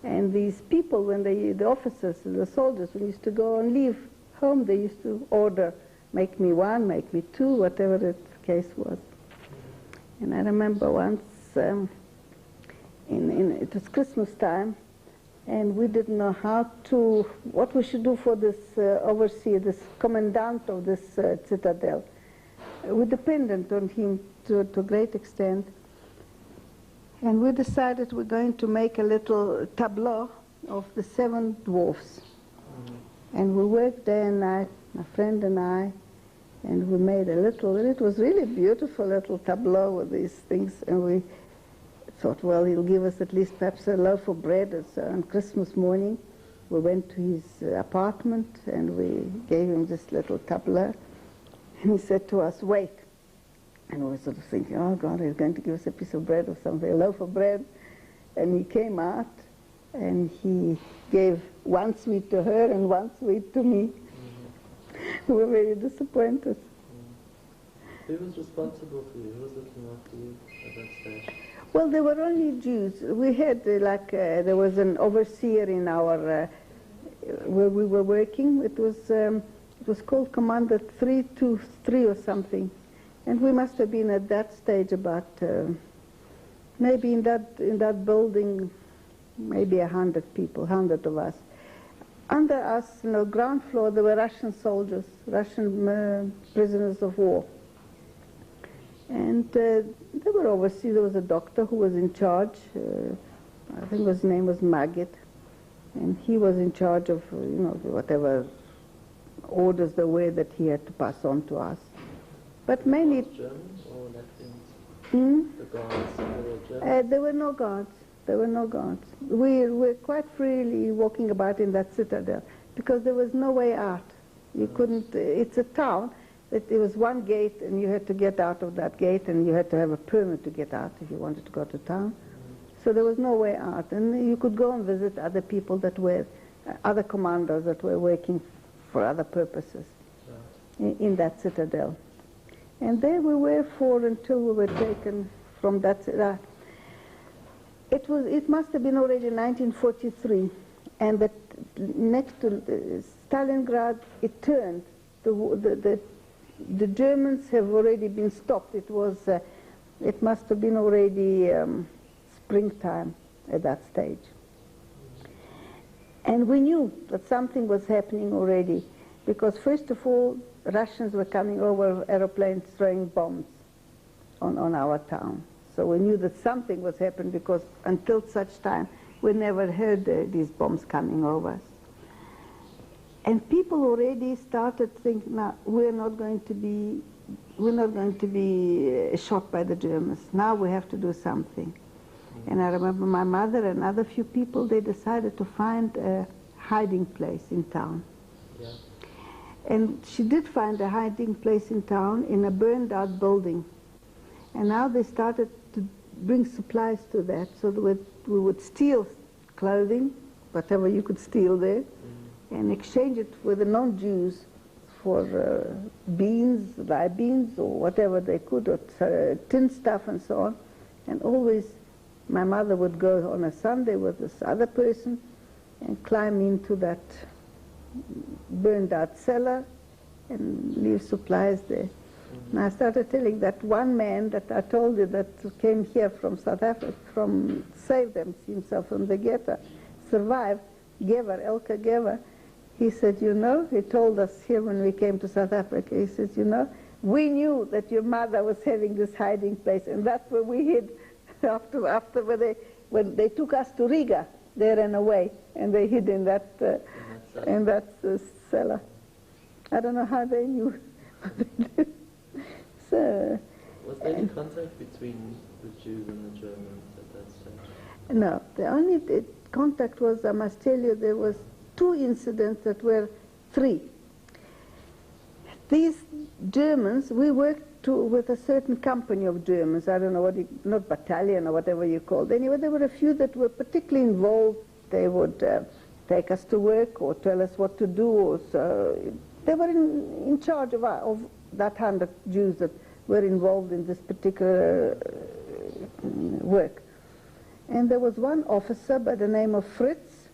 And these people, when the officers, the soldiers, when they used to go and leave home, they used to order, make me 1, make me 2, whatever the case was. And I remember once, it was Christmas time, and we didn't know what we should do for this overseer, this commandant of this citadel. We depended on him to a great extent. And we decided we're going to make a little tableau of the 7 dwarfs. And we worked day and night, my friend and I, and we made and it was really beautiful little tableau with these things. And we thought, well, he'll give us at least perhaps a loaf of bread. So on Christmas morning, we went to his apartment and we gave him this little tableau. And he said to us, wait. And we were sort of thinking, oh God, he's going to give us a piece of bread or something, a loaf of bread. And he came out and he gave 1 sweet to her and 1 sweet to me. We were very disappointed. Who was responsible for you? Who was looking after you at that stage? Well, there were only Jews. We had there was an overseer in our where we were working. It was called Commander 323 or something, and we must have been at that stage about maybe in that building, maybe 100 people, 100 of us. Under us, on the ground floor, there were Russian soldiers, Russian prisoners of war. And they were overseas. There was a doctor who was in charge. I think his name was Magid. And he was in charge of, whatever orders there were that he had to pass on to us. But mainly... Germans or Latvians? Hmm? The guards, they were Germans? There were no guards. There were no guards. We were quite freely walking about in that citadel because there was no way out. You couldn't... It's a town. There was one gate, and you had to get out of that gate, and you had to have a permit to get out if you wanted to go to town. So there was no way out. And you could go and visit other people that were, other commanders that were working for other purposes in that citadel. And there we were for until we were taken from that citadel. It must have been already 1943, and that next to Stalingrad, it turned. The Germans have already been stopped. It must have been already springtime at that stage. And we knew that something was happening already, because first of all, Russians were coming over aeroplanes throwing bombs on our town. So we knew that something was happening, because until such time, we never heard these bombs coming over us. And people already started thinking, now we're not going to be shot by the Germans. Now we have to do something. And I remember my mother and other few people, they decided to find a hiding place in town. Yeah. And she did find a hiding place in town in a burned out building. And now they started to bring supplies to that, so that we would steal clothing, whatever you could steal there, and exchange it with the non-Jews for beans, rye beans, or whatever they could, or tin stuff and so on. And always my mother would go on a Sunday with this other person and climb into that burned out cellar and leave supplies there. And I started telling that one man that I told you that came here from South Africa, saved himself from the ghetto, survived, Gever, Elke Gever. He said, he told us here when we came to South Africa, he says, we knew that your mother was having this hiding place, and that's where we hid after when they took us to Riga. They ran away, and they hid in that cellar. I don't know how they knew. So, was there any contact between the Jews and the Germans at that stage? No, the only contact was, I must tell you, there was 2 incidents that were 3. These Germans, we worked with a certain company of Germans, I don't know not battalion or whatever you call it. Anyway, there were a few that were particularly involved. They would take us to work or tell us what to do. Or so they were in charge of that 100 Jews that were involved in this particular work. And there was one officer by the name of Fritz,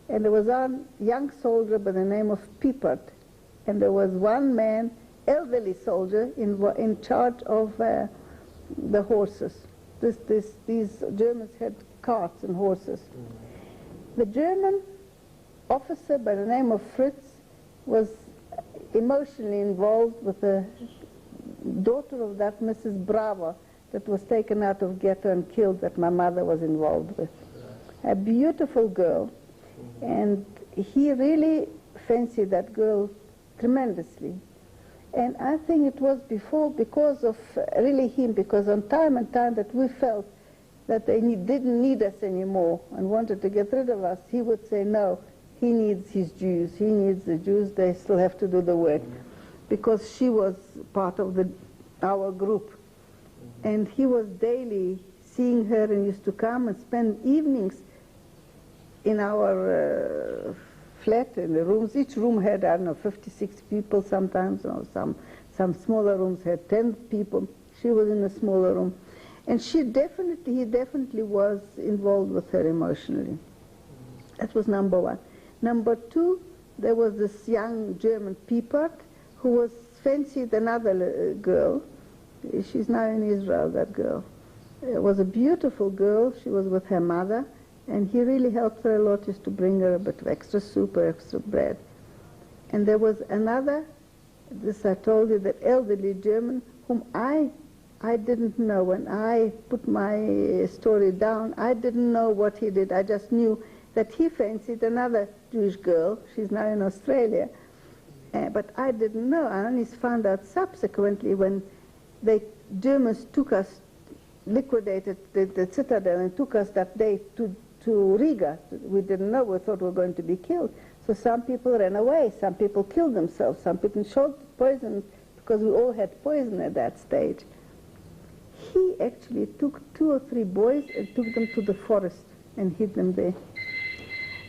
and there was a young soldier by the name of Piepert, and there was one man, elderly soldier, in charge of the horses. These Germans had carts and horses. The German officer by the name of Fritz was emotionally involved with the daughter of that Mrs. Bravo that was taken out of ghetto and killed, that my mother was involved with. A beautiful girl, and he really fancied that girl tremendously. And I think it was because of really him, because on time and time that we felt that they didn't need us anymore and wanted to get rid of us, he would say, no, he needs his Jews, he needs the Jews, they still have to do the work. Because she was part of our group. And he was daily seeing her and used to come and spend evenings in our flat, in the rooms. Each room had, I don't know, 56 people sometimes, or some smaller rooms had 10 people. She was in a smaller room. And he definitely was involved with her emotionally. That was number one. Number two, there was this young German Piepert who was fancied another girl. She's now in Israel, that girl. It was a beautiful girl. She was with her mother, and he really helped her a lot, used to bring her a bit of extra soup or extra bread. And there was another, this I told you, that elderly German, whom I didn't know. When I put my story down, I didn't know what he did. I just knew that he fancied another Jewish girl. She's now in Australia. But I didn't know. I only found out subsequently when the Germans took us, liquidated the citadel and took us that day to Riga. We didn't know. We thought we were going to be killed. So some people ran away. Some people killed themselves. Some people shot poison, because we all had poison at that stage. He actually took 2 or 3 boys and took them to the forest and hid them there.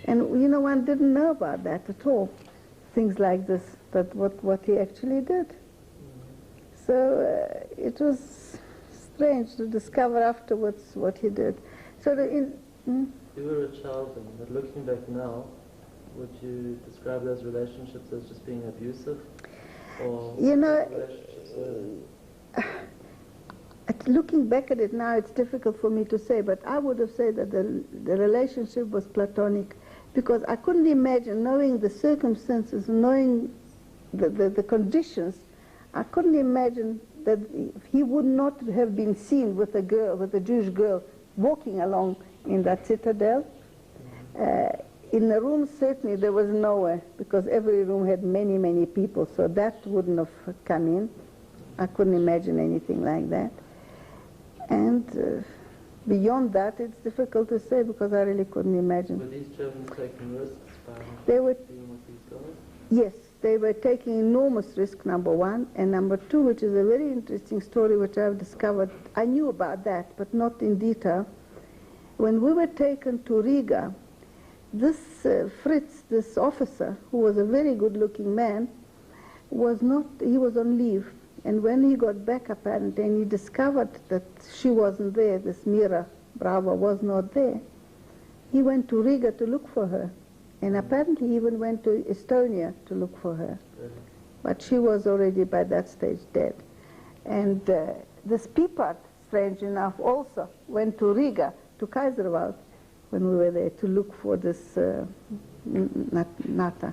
And you know, one didn't know about that at all. Things like this, but what he actually did. So it was strange to discover afterwards what he did. So You were a child then, but looking back now, would you describe those relationships as just being abusive? Or you know, relationships looking back at it now, it's difficult for me to say, but I would have said that the relationship was platonic, because I couldn't imagine, knowing the circumstances, knowing the conditions, I couldn't imagine that he would not have been seen with a girl, with a Jewish girl, walking along in that citadel. In the room, certainly there was nowhere, because every room had many, many people, so that wouldn't have come in. I couldn't imagine anything like that. And beyond that, it's difficult to say, because I really couldn't imagine. Were these Germans taking risks by They were, being with these girls? yes, they were taking enormous risk, number one, and number two, which is a very interesting story which I've discovered. I knew about that, but not in detail. When we were taken to Riga, this Fritz, this officer, who was a very good-looking man, he was on leave. And when he got back, apparently, and he discovered that she wasn't there, this Mira Brava was not there, he went to Riga to look for her. And apparently he even went to Estonia to look for her. Really? But she was already by that stage dead. And this Piepert, strange enough, also went to Riga, to Kaiserwald, when we were there, to look for this Nata.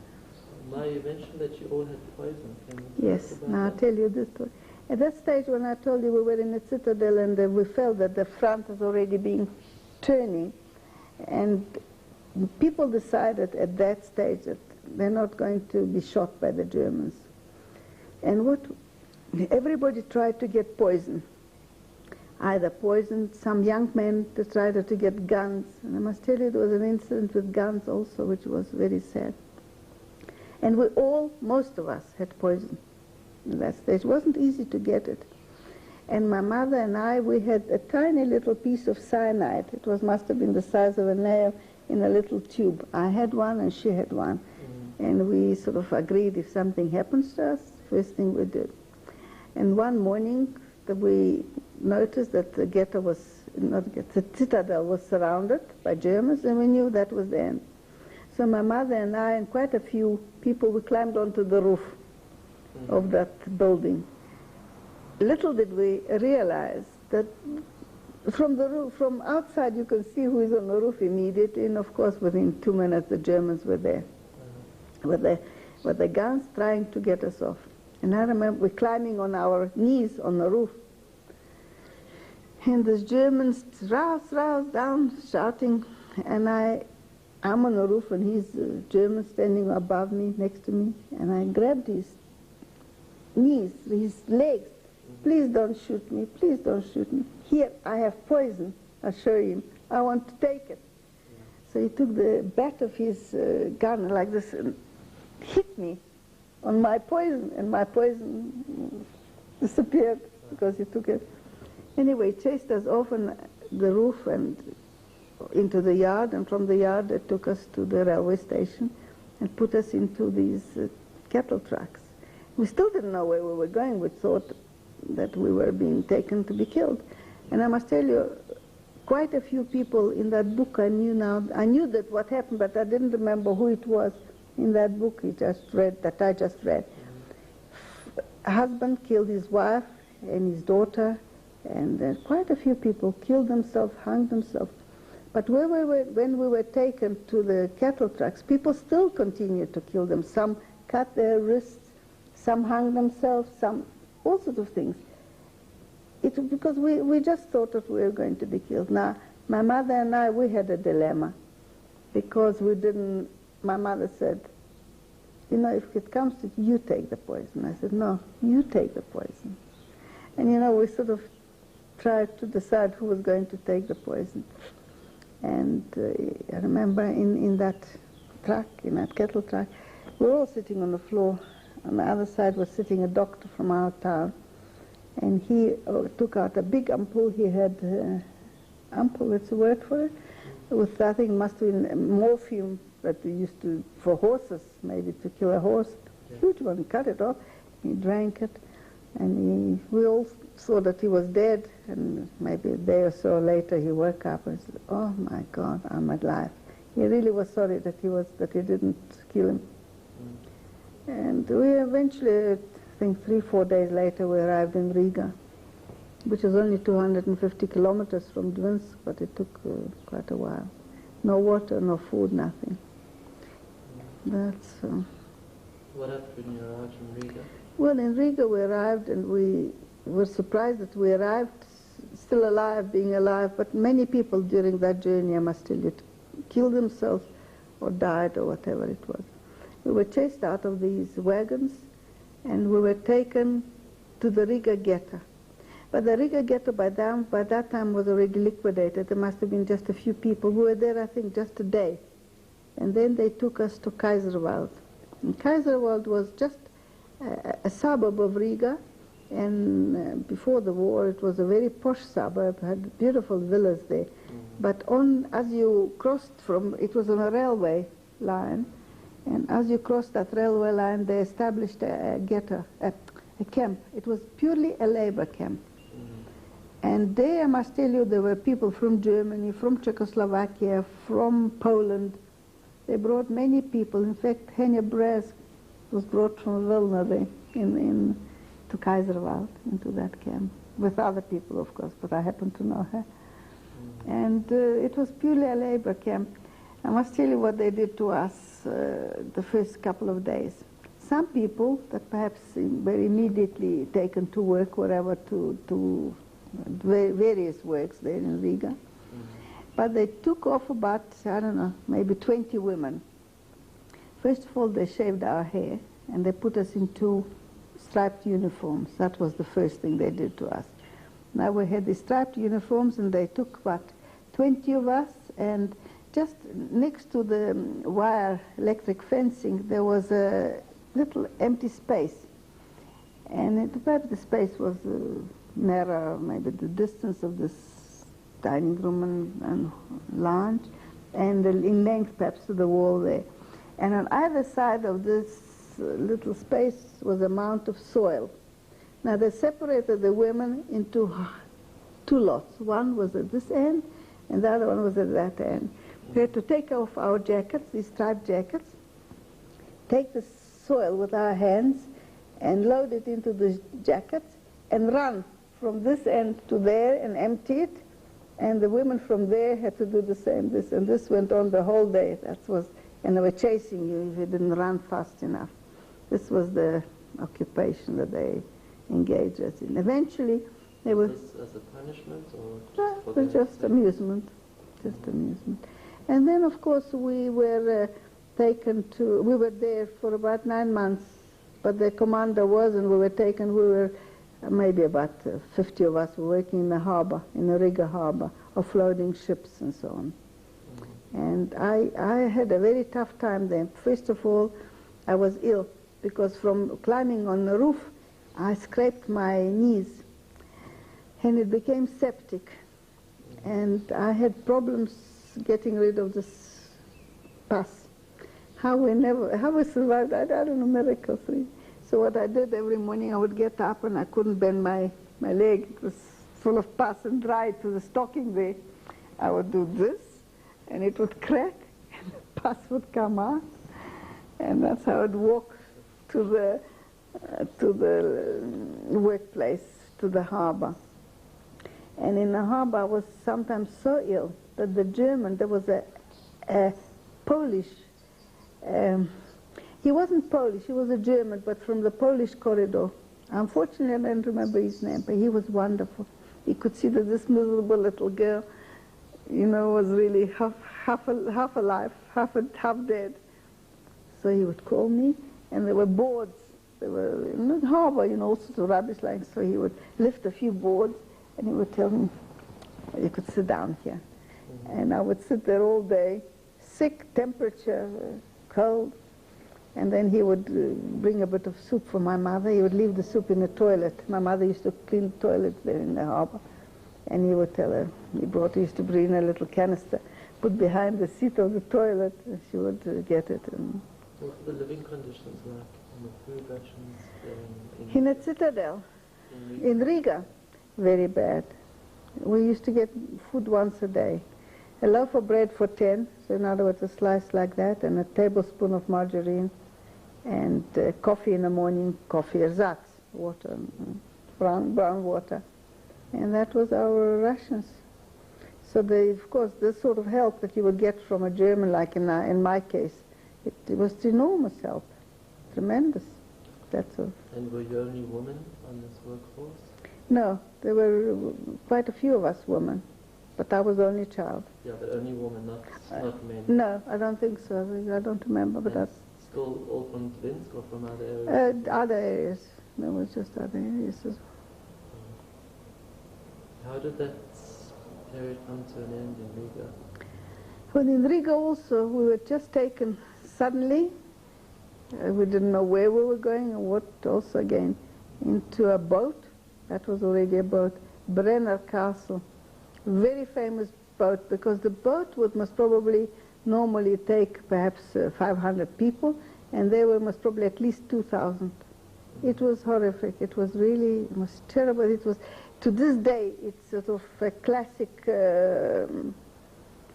Now you mentioned that you all had poison. Can you Yes, talk about now I'll that? tell you this story. At that stage when I told you we were in the citadel and we felt that the front was already being turning, and people decided at that stage that they're not going to be shot by the Germans. And everybody tried to get poison. Either poison, some young men tried to get guns. And I must tell you, there was an incident with guns also, which was very sad. And we all, most of us, had poison at that stage. It wasn't easy to get it. And my mother and I, we had a tiny little piece of cyanide. It must have been the size of a nail in a little tube. I had one and she had one. And we sort of agreed if something happens to us, first thing we did. And one morning, we noticed that the ghetto was, the citadel was surrounded by Germans, and we knew that was the end. So my mother and I and quite a few people, we climbed onto the roof of that building. Little did we realize that from the roof, from outside you can see who is on the roof immediately, and of course within 2 minutes the Germans were there with the guns trying to get us off. And I remember we climbing on our knees on the roof, and the Germans rouse down, shouting, and I'm on the roof and he's German standing above me, next to me, and I grabbed his knees, his legs. Please don't shoot me, please don't shoot me. Here, I have poison, I'll show him. I want to take it. So he took the bat of his gun like this and hit me on my poison, and my poison disappeared because he took it. Anyway, he chased us off on the roof and into the yard, and from the yard they took us to the railway station and put us into these cattle trucks. We still didn't know where we were going. We thought that we were being taken to be killed. And I must tell you, quite a few people in that book I knew now. I knew that what happened, but I didn't remember who it was in that book I just read. A husband killed his wife and his daughter, and quite a few people killed themselves, hung themselves. But when we were taken to the cattle trucks, people still continued to kill them. Some cut their wrists, some hung themselves, some all sorts of things. Because we just thought that we were going to be killed. Now, my mother and I, we had a dilemma because we didn't, my mother said, you know, if it comes to you take the poison. I said, no, you take the poison. And you know, we sort of tried to decide who was going to take the poison. And I remember in that truck, in that cattle truck, we were all sitting on the floor. On the other side was sitting a doctor from our town. And he took out a big ampoule. He had ampoule, that's the word for it, with, I think, must have been morphine that we used to, for horses, maybe to kill a horse. Yeah. Huge one. He cut it off. He drank it. And we all saw that he was dead. And maybe a day or so later he woke up and said, oh my God, I'm alive. He really was sorry that he didn't kill him. And we eventually, I think 3-4 days later, we arrived in Riga, which is only 250 kilometers from Dvinsk, but it took quite a while. No water, no food, nothing. That's... What happened when you arrived in Riga? Well, in Riga we arrived and we were surprised that we arrived still alive, being alive, but many people during that journey, I must tell you, killed themselves or died or whatever it was. We were chased out of these wagons and we were taken to the Riga ghetto. But the Riga ghetto by that time was already liquidated. There must have been just a few people. We were there, I think, just a day. And then they took us to Kaiserwald. And Kaiserwald was just a suburb of Riga. And before the war, it was a very posh suburb, had beautiful villas there. But as you crossed from, it was on a railway line, and as you crossed that railway line, they established a ghetto, a camp. It was purely a labor camp. And there, I must tell you, there were people from Germany, from Czechoslovakia, from Poland. They brought many people. In fact, Henya Brez was brought from Vilna there to Kaiserwald, into that camp, with other people, of course, but I happen to know her. And it was purely a labor camp. I must tell you what they did to us the first couple of days. Some people that perhaps were immediately taken to work, wherever, to various works there in Riga. But they took off about, I don't know, maybe 20 women. First of all, they shaved our hair, and they put us into striped uniforms. That was the first thing they did to us. Now we had these striped uniforms, and they took about 20 of us, and just next to the wire electric fencing, there was a little empty space. And perhaps the space was narrow, maybe the distance of this dining room and lounge, and in length perhaps to the wall there. And on either side of this little space was a mound of soil. Now they separated the women into two lots. One was at this end, and the other one was at that end. We had to take off our jackets, these striped jackets, take the soil with our hands, and load it into the jackets, and run from this end to there and empty it. And the women from there had to do the same. This went on the whole day. And they were chasing you if you didn't run fast enough. This was the occupation that they engaged us in. Eventually, they were... Was this as a punishment or? No, it was just amusement. Just amusement. And then, of course, we were taken to... We were there for about 9 months, but the commander was, and we were taken. We were maybe about 50 of us were working in the harbor, in the Riga harbor, offloading ships and so on. And I had a very tough time then. First of all, I was ill because from climbing on the roof, I scraped my knees and it became septic. And I had problems getting rid of this pus. How we survived, I don't know, miracles really. So what I did every morning, I would get up and I couldn't bend my leg. It was full of pus and dry to the stocking there, I would do this, and it would crack, and the pus would come out, and that's how I would walk to the workplace, to the harbor. And in the harbor I was sometimes so ill that there was a Polish, he wasn't Polish, he was a German, but from the Polish corridor. Unfortunately, I don't remember his name, but he was wonderful. He could see that this miserable little girl, was really half alive, half dead. So he would call me, and there were boards. There were in the harbor, all sorts of rubbish like. So he would lift a few boards, and he would tell me, "You could sit down here." And I would sit there all day, sick, temperature, cold. And then he would bring a bit of soup for my mother. He would leave the soup in the toilet. My mother used to clean the toilet there in the harbor. And he would tell her, he used to bring a little canister, put behind the seat of the toilet, and she would get it. And what were the living conditions like, and the food rations in a citadel, in Riga, very bad. We used to get food once a day. A loaf of bread for 10, so in other words a slice like that, and a tablespoon of margarine, and coffee in the morning, coffee, ersatz, water, brown water. And that was our rations. So of course, this sort of help that you would get from a German, like in my case, it was enormous help, tremendous. That's all. And were you only women on this workforce? No, there were quite a few of us women, but I was the only child. Yeah, the only woman, not men. No, I don't think so. I don't remember, but that's still all from Tvinsk or from other areas? Other areas. There was just other areas as well. How did that period come to an end in Riga? Well, in Riga also, we were just taken suddenly. We didn't know where we were going and what also again, into a boat. That was already a boat, Brenner Castle. Very famous boat, because the boat must probably normally take perhaps 500 people, and there were most probably at least 2,000. It was horrific. It was terrible. It was, to this day, it's sort of a classic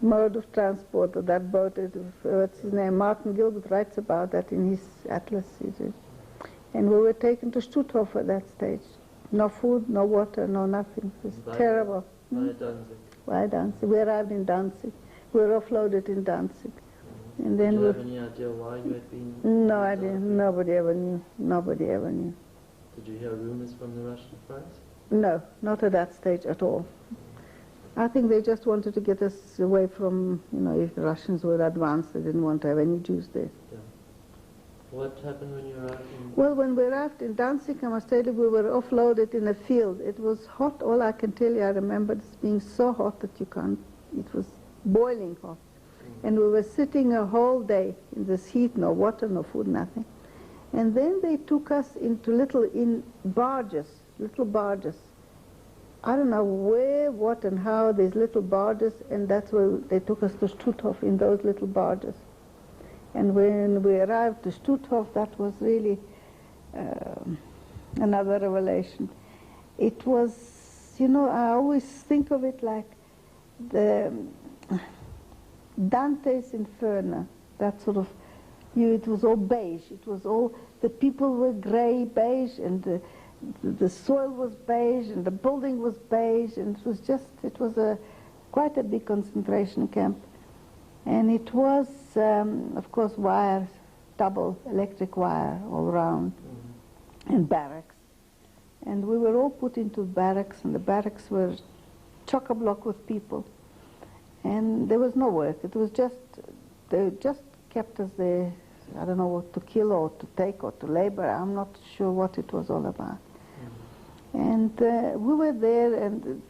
mode of transport, of that boat. What's his name? Martin Gilbert writes about that in his atlas. And we were taken to Stutthof at that stage. No food, no water, no nothing. It was terrible. Via Danzig. Via Danzig. We arrived in Danzig. We were offloaded in Danzig. And then Did you have any idea why you had been? No idea. Nobody ever knew. Nobody ever knew. Did you hear rumors from the Russian front? No, not at that stage at all. I think they just wanted to get us away from, if the Russians were advanced, they didn't want to have any Jews there. Yeah. What happened when you arrived in? Well, when we arrived in Danzig, I must tell you, we were offloaded in a field. It was hot. All I can tell you, I remember this being so hot that you can't, it was boiling hot. And we were sitting a whole day in this heat, no water, no food, nothing. And then they took us into little barges. I don't know where, what, and how, these little barges, and that's where they took us to Stutthof in those little barges. And when we arrived to Stutthof, that was really another revelation. It was, I always think of it like the Dante's Inferno, that sort of, it was all beige. It was all, the people were gray, beige, and the soil was beige, and the building was beige, and it was quite a big concentration camp. And it was, of course, wires, double electric wire all around, and barracks. And we were all put into barracks, and the barracks were chock-a-block with people. And there was no work. It was they just kept us there, I don't know what to kill or to take or to labor. I'm not sure what it was all about. And we were there, and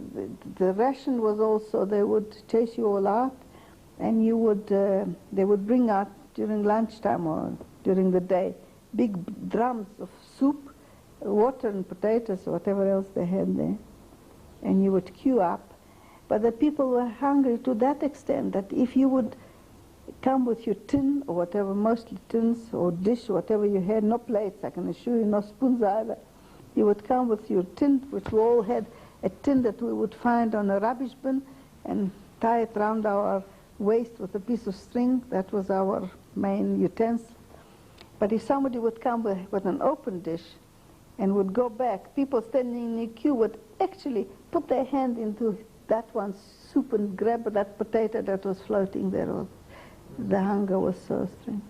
the ration was also, they would chase you all out, and they would bring out during lunchtime or during the day big drums of soup, water and potatoes or whatever else they had there. And you would queue up. But the people were hungry to that extent that if you would come with your tin or whatever, mostly tins or dish, whatever you had, no plates, I can assure you, no spoons either. You would come with your tin, which we all had a tin that we would find on a rubbish bin and tie it around our waist with a piece of string. That was our main utensil. But if somebody would come with an open dish and would go back, people standing in the queue would actually put their hand into that one's soup and grab that potato that was floating there. The hunger was so extreme.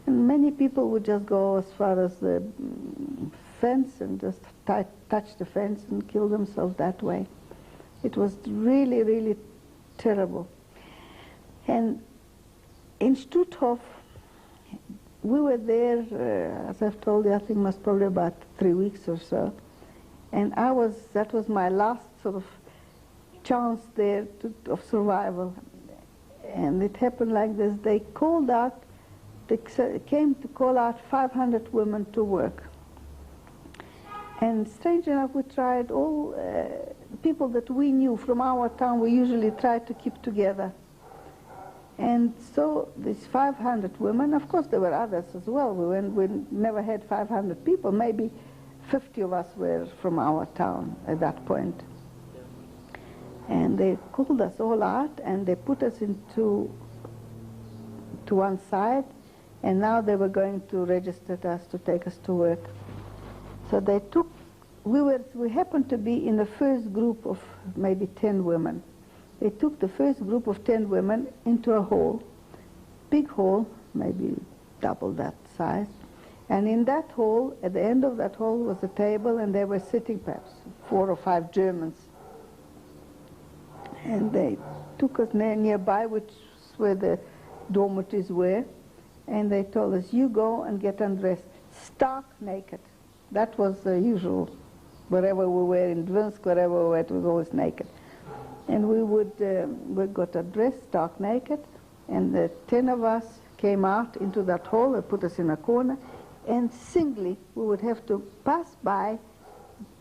And many people would just go as far as the fence and just touch the fence and kill themselves that way. It was really, really terrible. And in Stutthof, we were there, as I've told you, I think most probably about 3 weeks or so. And that was my last sort of chance there of survival. And it happened like this. They came to call out 500 women to work. And strange enough, we tried all people that we knew from our town, we usually tried to keep together. And so these 500 women, of course there were others as well. We never had 500 people. Maybe 50 of us were from our town at that point. And they called us all out and they put us to one side, and now they were going to register us to take us to work. So they took, we happened to be in the first group of maybe 10 women. They took the first group of 10 women into a hall, big hall, maybe double that size. And in that hall, at the end of that hall was a table, and they were sitting perhaps 4 or 5 Germans. And they took us nearby, which is where the dormitories were, and they told us, you go and get undressed, stark naked. That was the usual, wherever we were in Dvinsk, wherever we were, it was always naked. And we got undressed, stark naked, and the 10 of us came out into that hall. They put us in a corner, and singly we would have to pass by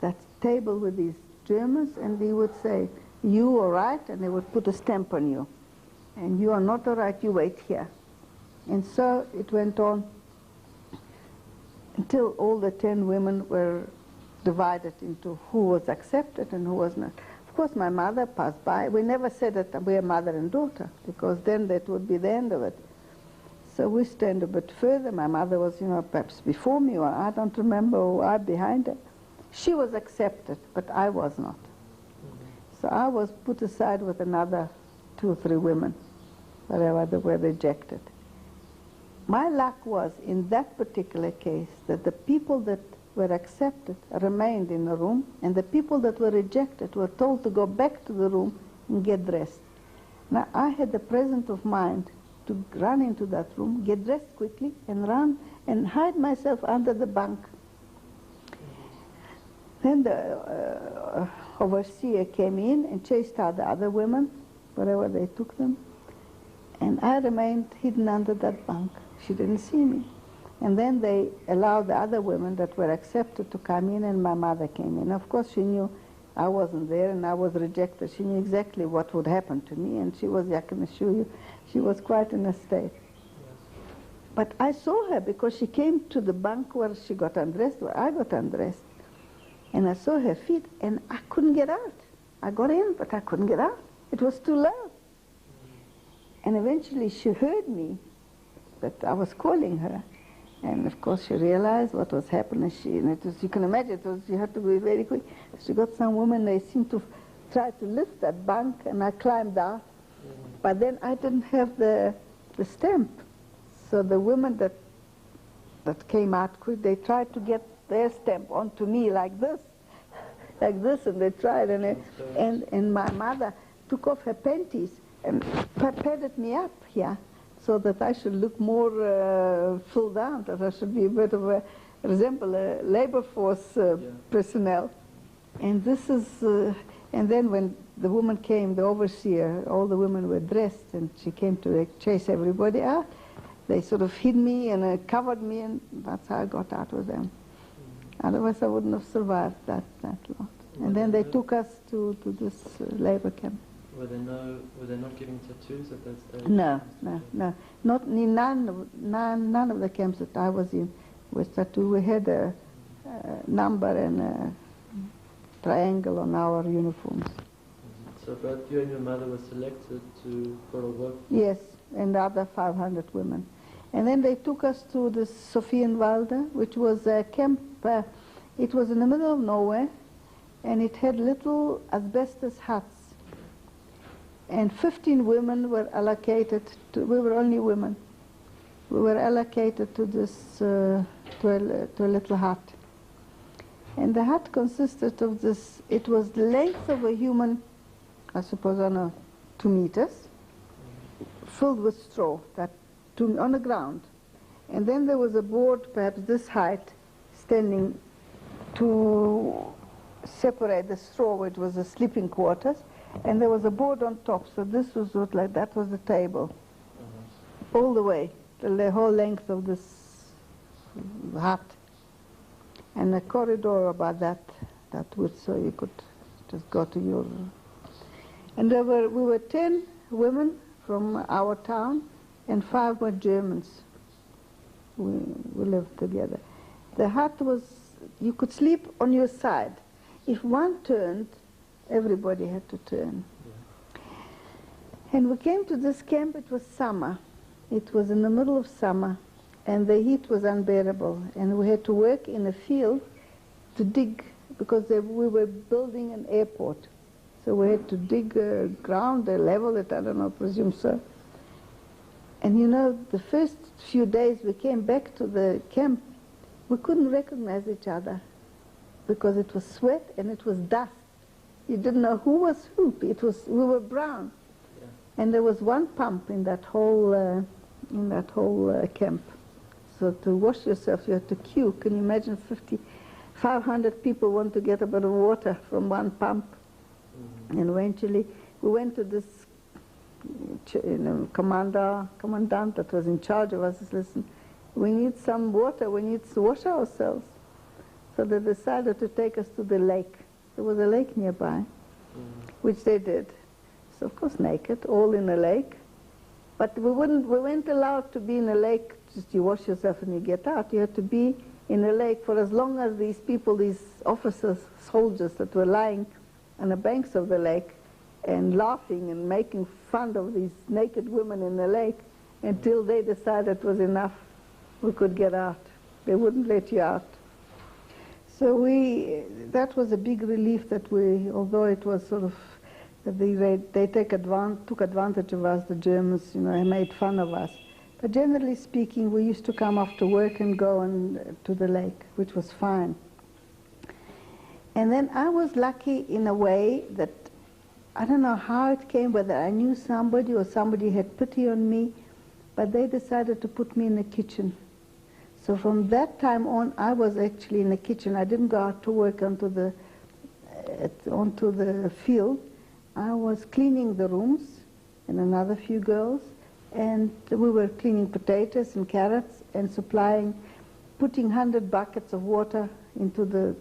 that table with these Germans, and they would say, you all right? And they would put a stamp on you. And you are not all right, you wait here. And so it went on until all the 10 women were divided into who was accepted and who was not. Of course, my mother passed by. We never said that we are mother and daughter, because then that would be the end of it. So we stand a bit further. My mother was, perhaps before me, or I don't remember, or I behind her. She was accepted, but I was not. So I was put aside with another 2 or 3 women, wherever they were rejected. My luck was, in that particular case, that the people that were accepted remained in the room, and the people that were rejected were told to go back to the room and get dressed. Now, I had the presence of mind to run into that room, get dressed quickly, and run and hide myself under the bunk. Then the overseer came in and chased out the other women, wherever they took them, and I remained hidden under that bunk. She didn't see me. And then they allowed the other women that were accepted to come in, and my mother came in. Of course, she knew I wasn't there and I was rejected. She knew exactly what would happen to me, and she was, I can assure you, she was quite in a state. But I saw her because she came to the bunk where she got undressed, where I got undressed. And I saw her feet, and I couldn't get out. I got in, but I couldn't get out. It was too low. And eventually she heard me, that I was calling her. And of course she realized what was happening. You can imagine, you had to be very quick. She got some women, they seemed to try to lift that bunk, and I climbed out. But then I didn't have the stamp. So the women that came out quick, they tried to get their stamp onto me like this, and they tried, and my mother took off her panties and padded me up here so that I should look more full down, that I should be a bit of resemble a labor force personnel. And this is, and then when the woman came, the overseer, all the women were dressed, and she came to chase everybody out. They sort of hid me and covered me, and that's how I got out with them. Otherwise, I wouldn't have survived that lot. And then they took us to this labor camp. Were they not giving tattoos at that stage? No. Not in none of the camps that I was in was tattoo. We had a number and a triangle on our uniforms. So both you and your mother were selected for a work? Yes, and the other 500 women. And then they took us to the Sophienwalde, which was a camp. It was in the middle of nowhere, and it had little asbestos huts. And 15 women were allocated to, we were only women. We were allocated to this, to a little hut. And the hut consisted of this, it was the length of a human, I suppose, I don't know, 2 meters, filled with straw, on the ground. And then there was a board, perhaps this height, standing to separate the straw, which was the sleeping quarters, and there was a board on top. So this was what, like that was the table, all the way, the whole length of this hut, and a corridor about that width, so you could just go to your. And we were 10 women from our town, and 5 were Germans. We lived together. The hut was, you could sleep on your side. If one turned, everybody had to turn. Yeah. And we came to this camp, it was summer. It was in the middle of summer, and the heat was unbearable. And we had to work in a field to dig, because we were building an airport. So we had to dig ground, level it, I don't know, presume so. And you know, the first few days we came back to the camp, we couldn't recognize each other because it was sweat and it was dust. You didn't know who was who. We were brown. Yeah. And there was one pump in that whole camp. So to wash yourself, you had to queue. Can you imagine 500 people want to get a bit of water from one pump? Mm-hmm. And eventually we went to this commandant that was in charge of us. Listen, we need some water, we need to wash ourselves. So they decided to take us to the lake. There was a lake nearby, which they did. So of course naked, all in a lake. But we weren't allowed to be in a lake, just you wash yourself and you get out. You had to be in a lake for as long as these people, these officers, soldiers that were lying on the banks of the lake and laughing and making fun of these naked women in the lake until they decided it was enough, we could get out. They wouldn't let you out. So that was a big relief that although it was sort of, they took advantage of us, the Germans, you know, and made fun of us. But generally speaking, we used to come after work and go to the lake, which was fine. And then I was lucky in a way that, I don't know how it came, whether I knew somebody or somebody had pity on me, but they decided to put me in the kitchen. So from that time on, I was actually in the kitchen. I didn't go out to work onto the field. I was cleaning the rooms, and another few girls, and we were cleaning potatoes and carrots and putting 100 buckets of water into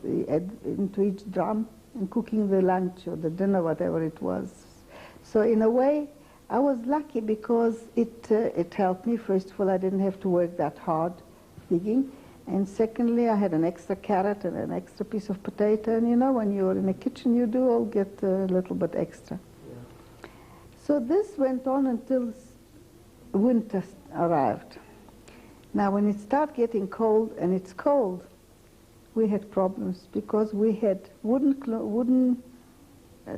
each drum and cooking the lunch or the dinner, whatever it was. So in a way, I was lucky because it helped me. First of all, I didn't have to work that hard digging, and secondly, I had an extra carrot and an extra piece of potato, and you know, when you're in the kitchen, you do all get a little bit extra. Yeah. So this went on until winter arrived. Now, when it started getting cold, and it's cold, we had problems because we had wooden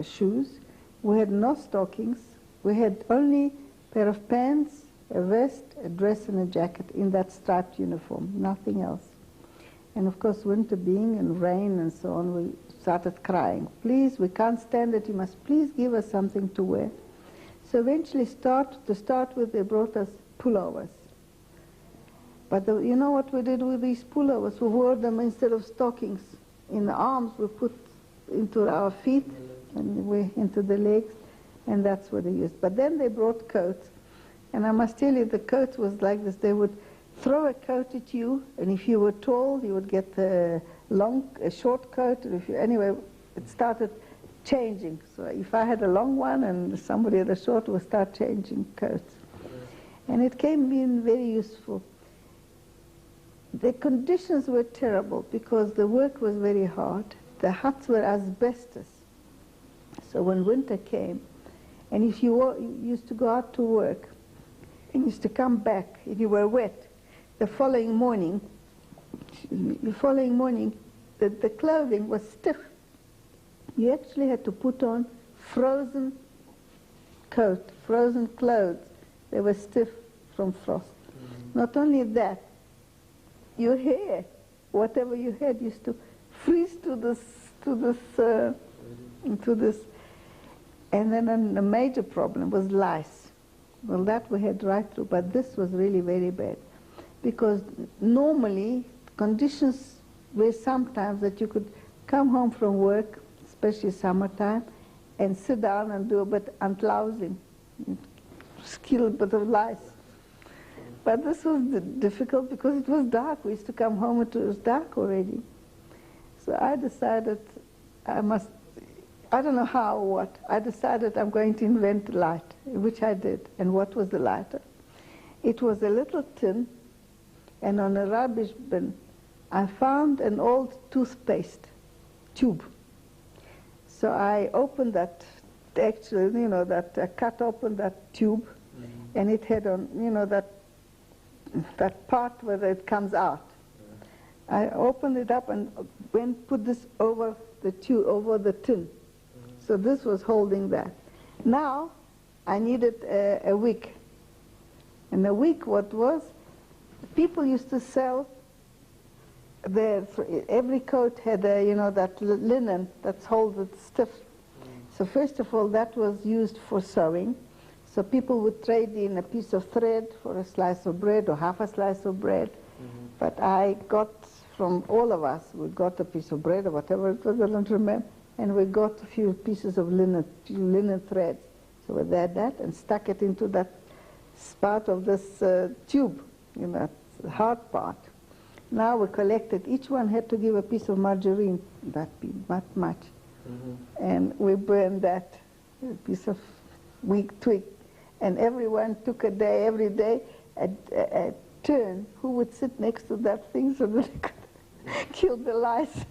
shoes, we had no stockings, we had only a pair of pants, a vest, a dress, and a jacket in that striped uniform, nothing else. And of course, winter being and rain and so on, we started crying. Please, we can't stand it, you must please give us something to wear. So eventually, to start with, they brought us pullovers. But you know what we did with these pullovers? We wore them instead of stockings. In the arms, we put into our feet and into the legs, and that's what they used. But then they brought coats. And I must tell you, the coat was like this. They would throw a coat at you, and if you were tall, you would get a short coat. Anyway, it started changing. So if I had a long one and somebody had a short, would start changing coats. And it came in very useful. The conditions were terrible because the work was very hard. the huts were asbestos. So when winter came, and if you used to go out to work, and used to come back, and you were wet, the following morning, the clothing was stiff. You actually had to put on frozen coat, frozen clothes. They were stiff from frost. Not only that, your hair, whatever you had, used to freeze to this. And then a major problem was lice. Well, that we had right through, but this was really very bad. Because normally, conditions were sometimes that you could come home from work, especially summertime, and sit down and do a bit antlausing, kill a bit of lice. But this was difficult because it was dark. We used to come home and it was dark already. So I decided I don't know how or what, I decided I'm going to invent a light, which I did. And what was the lighter? It was a little tin, and on a rubbish bin, I found an old toothpaste tube. So I opened that, actually, I cut open that tube, and it had on, that part where it comes out. I opened it up and put this over the tube, over the tin. So this was holding that. Now, I needed a wick. And the wick, what was, people used to sell, every coat had that linen that's holds it stiff. So first of all, that was used for sewing. So people would trade in a piece of thread for a slice of bread or half a slice of bread. But I got, from all of us, we got a piece of bread or whatever it was, I don't remember, and we got a few pieces of linen threads. So we did that and stuck it into that part of this tube, that hard part. Now we collected, each one had to give a piece of margarine, that much. And we burned that piece of twig. And everyone took a day, every day, a turn, who would sit next to that thing so that they could kill the lice.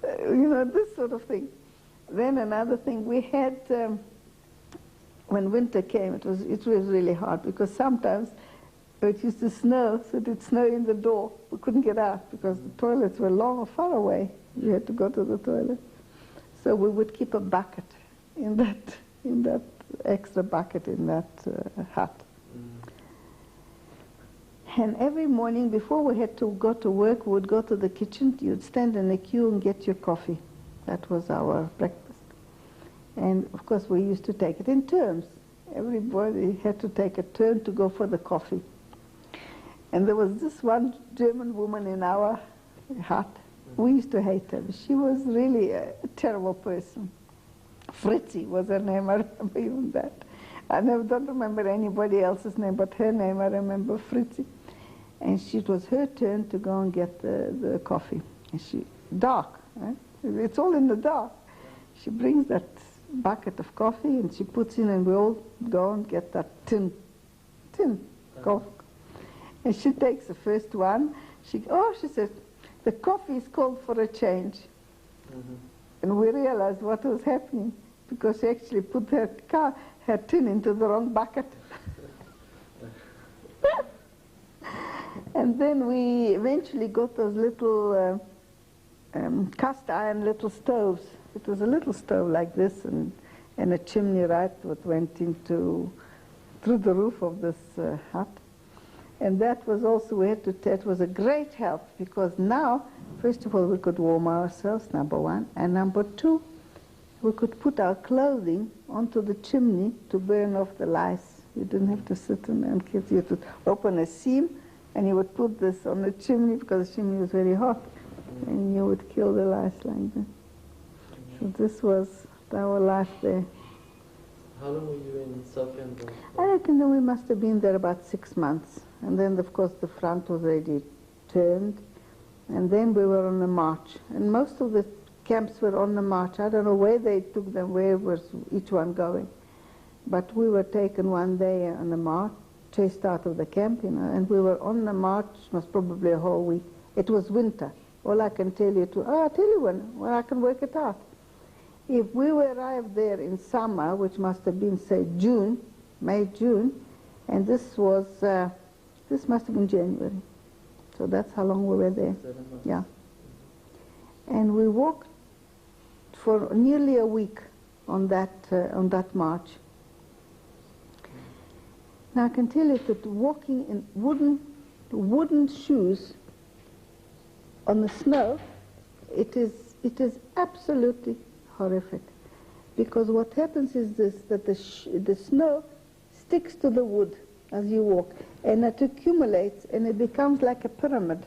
This sort of thing. Then another thing, we had, when winter came, it was really hard, because sometimes it used to snow, so it would snow in the door. We couldn't get out because the toilets were long or far away. You had to go to the toilet. So we would keep a bucket in that extra bucket in that hut. And every morning before we had to go to work, we would go to the kitchen. You'd stand in a queue and get your coffee. That was our breakfast. And of course we used to take it in turns. Everybody had to take a turn to go for the coffee. And there was this one German woman in our hut. We used to hate her. She was really a terrible person. Fritzi was her name, I remember even that. I don't remember anybody else's name, but her name I remember, Fritzi. And it was her turn to go and get the coffee. And dark, right? It's all in the dark. She brings that bucket of coffee and she puts in, and we all go and get that tin coffee. And she takes the first one. She says, the coffee is called for a change. And we realized what was happening, because she actually put her tin into the wrong bucket. And then we eventually got those little cast iron little stoves. It was a little stove like this, and a chimney right that went through the roof of this hut. And that was also, that was a great help, because now, first of all, we could warm ourselves, number one, and number two, we could put our clothing onto the chimney to burn off the lice. You didn't have to sit in there and kill. You would open a seam, and you would put this on the chimney, because the chimney was very hot, and you would kill the lice like that. So this was our life there. How long were you in Sofia? I reckon that we must have been there about 6 months. And then, of course, the front was already turned. And then we were on the march. And most of the camps were on the march. I don't know where they took them, where was each one going. But we were taken one day on the march, chased out of the camp, and we were on the march, most probably a whole week. It was winter. All I can tell you I'll tell you when I can work it out. If we arrived there in summer, which must have been, say, June, May, June, and this must have been January. So that's how long we were there. 7 months. Yeah. And we walked for nearly a week on that march. Now I can tell you that walking in wooden shoes on the snow, it is absolutely horrific, because what happens is this, that the snow sticks to the wood as you walk, and it accumulates and it becomes like a pyramid.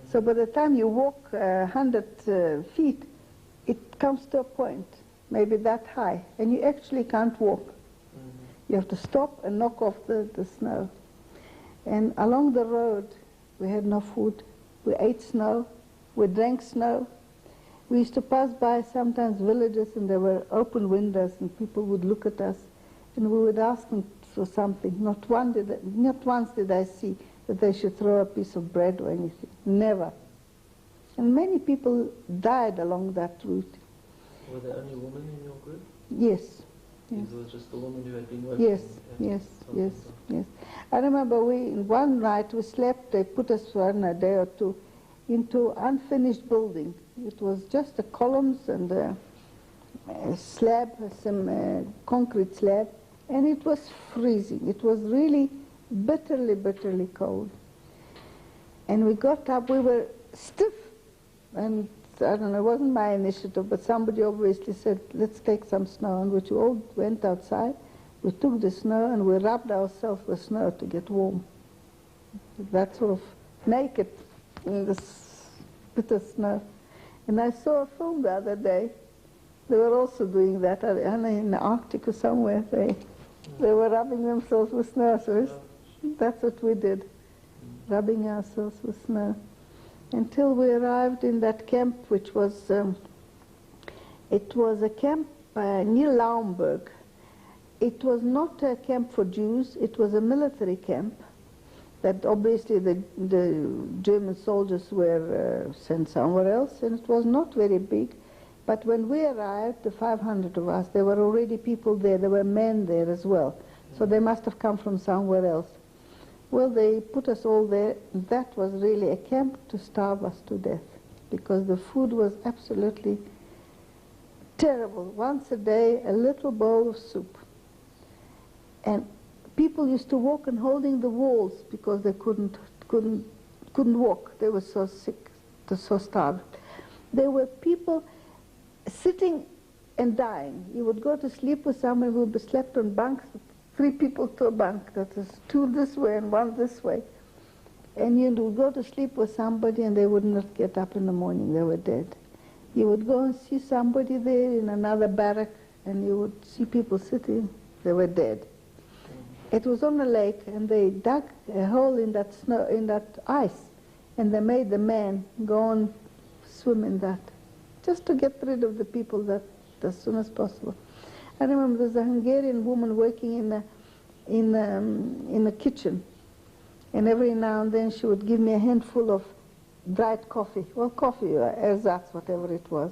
So by the time you walk 100 feet, it comes to a point, maybe that high, and you actually can't walk. You have to stop and knock off the snow. And along the road, we had no food. We ate snow. We drank snow. We used to pass by sometimes villages, and there were open windows, and people would look at us, and we would ask them for something. Not once did I see that they should throw a piece of bread or anything. Never. And many people died along that route. Were there only women in your group? Yes. Yes. It was just the woman who had been working? Yes. I remember one night we slept, they put us for a day or two into unfinished building. It was just the columns and a slab, some concrete slab, and it was freezing. It was really bitterly, bitterly cold. And we got up, we were stiff, and I don't know, it wasn't my initiative, but somebody obviously said, let's take some snow, and we all went outside. We took the snow and we rubbed ourselves with snow to get warm. That sort of naked in this bitter snow. And I saw a film the other day. They were also doing that in the Arctic or somewhere. They were rubbing themselves with snow. So that's what we did, rubbing ourselves with snow. Until we arrived in that camp, which was, it was a camp near Lauenburg. It was not a camp for Jews, it was a military camp that obviously the German soldiers were sent somewhere else, and it was not very big. But when we arrived, the 500 of us, there were already people there, there were men there as well. So they must have come from somewhere else. Well, they put us all there. That was really a camp to starve us to death, because the food was absolutely terrible. Once a day, a little bowl of soup. And people used to walk and holding the walls because they couldn't walk. They were so sick, so starved. There were people sitting and dying. You would go to sleep with someone who would be slept on bunks, 3 people to a bunk, that is 2 this way and 1 this way. And you would go to sleep with somebody and they would not get up in the morning, they were dead. You would go and see somebody there in another barrack and you would see people sitting, they were dead. It was on a lake, and they dug a hole in that snow, in that ice, and they made the men go and swim in that, just to get rid of the people that as soon as possible. I remember there's a Hungarian woman working in the kitchen, and every now and then she would give me a handful of dried coffee, well, coffee, ersatz, whatever it was,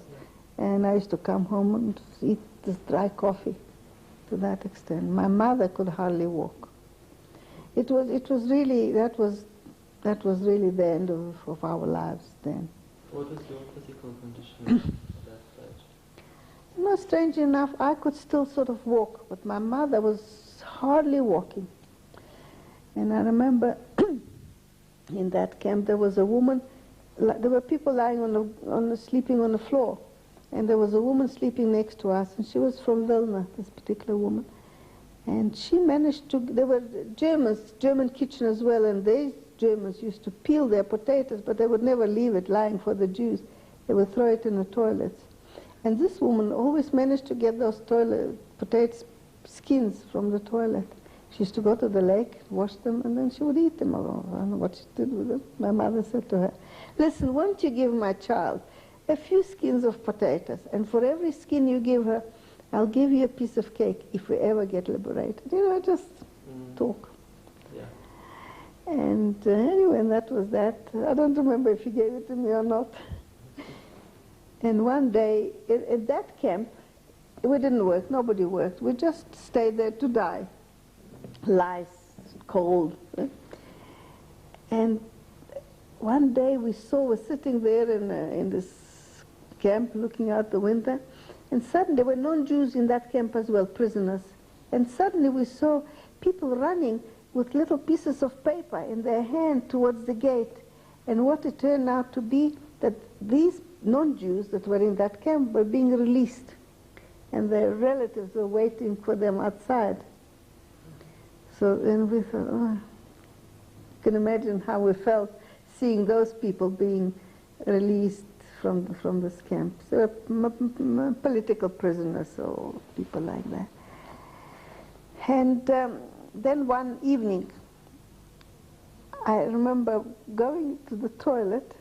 and I used to come home and eat this dry coffee. To that extent, my mother could hardly walk. It was really, that was really the end of our lives then. What was your physical condition at that stage? No, strange enough, I could still sort of walk, but my mother was hardly walking. And I remember in that camp there was a woman, there were people lying sleeping on the floor. And there was a woman sleeping next to us, and she was from Vilna, this particular woman. And she managed to, there were German kitchen as well, and these Germans used to peel their potatoes, but they would never leave it lying for the Jews. They would throw it in the toilets. And this woman always managed to get those potato skins from the toilet. She used to go to the lake, wash them, and then she would eat them. I don't know what she did with them. My mother said to her, listen, won't you give my child a few skins of potatoes, and for every skin you give her, I'll give you a piece of cake if we ever get liberated. You know, just talk. Yeah. And anyway, that was that. I don't remember if he gave it to me or not. And one day, at that camp, we didn't work, nobody worked. We just stayed there to die. Lice, cold. And one day we're sitting there in this camp looking out the window, and suddenly there were non-Jews in that camp as well, prisoners. And suddenly we saw people running with little pieces of paper in their hand towards the gate. And what it turned out to be that these non-Jews that were in that camp were being released, and their relatives were waiting for them outside. So then we thought, oh, you can imagine how we felt seeing those people being released from this camp. So political prisoners or people like that. And then one evening, I remember going to the toilet,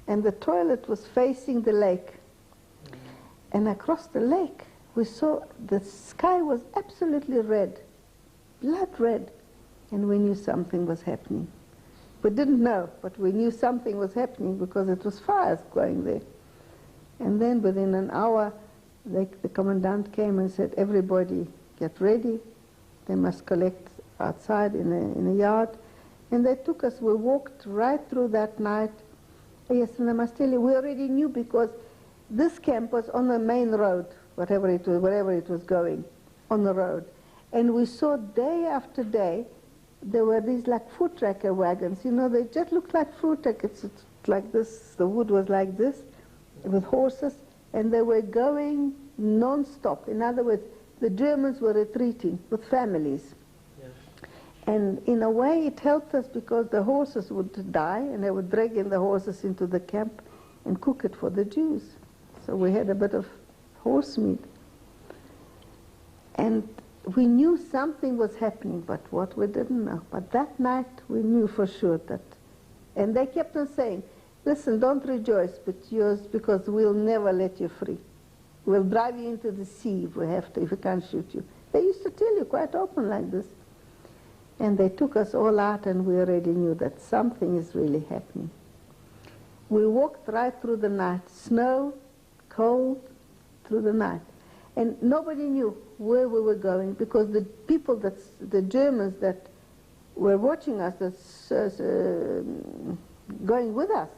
and the toilet was facing the lake. And across the lake, we saw the sky was absolutely red, blood red, and we knew something was happening. We didn't know, but we knew something was happening because it was fires going there. And then within an hour, the commandant came and said, everybody get ready. They must collect outside in a yard. And they took us, we walked right through that night. Yes, and I must tell you, we already knew because this camp was on the main road, whatever it was, wherever it was going, on the road. And we saw day after day, there were these like fruit tracker wagons. You know, they just looked like fruit trackers. It's like this, the wood was like this, with horses, and they were going non-stop. In other words, the Germans were retreating with families. Yes. And in a way it helped us because the horses would die, and they would drag in the horses into the camp and cook it for the Jews. So we had a bit of horse meat. And we knew something was happening, but what we didn't know. But that night we knew for sure that. And they kept on saying, listen, don't rejoice, but yours, because we'll never let you free. We'll drive you into the sea if we have to, if we can't shoot you. They used to tell you quite open like this. And they took us all out, and we already knew that something is really happening. We walked right through the night, snow, cold, through the night. And nobody knew where we were going because the people, the Germans that were watching us, that's going with us,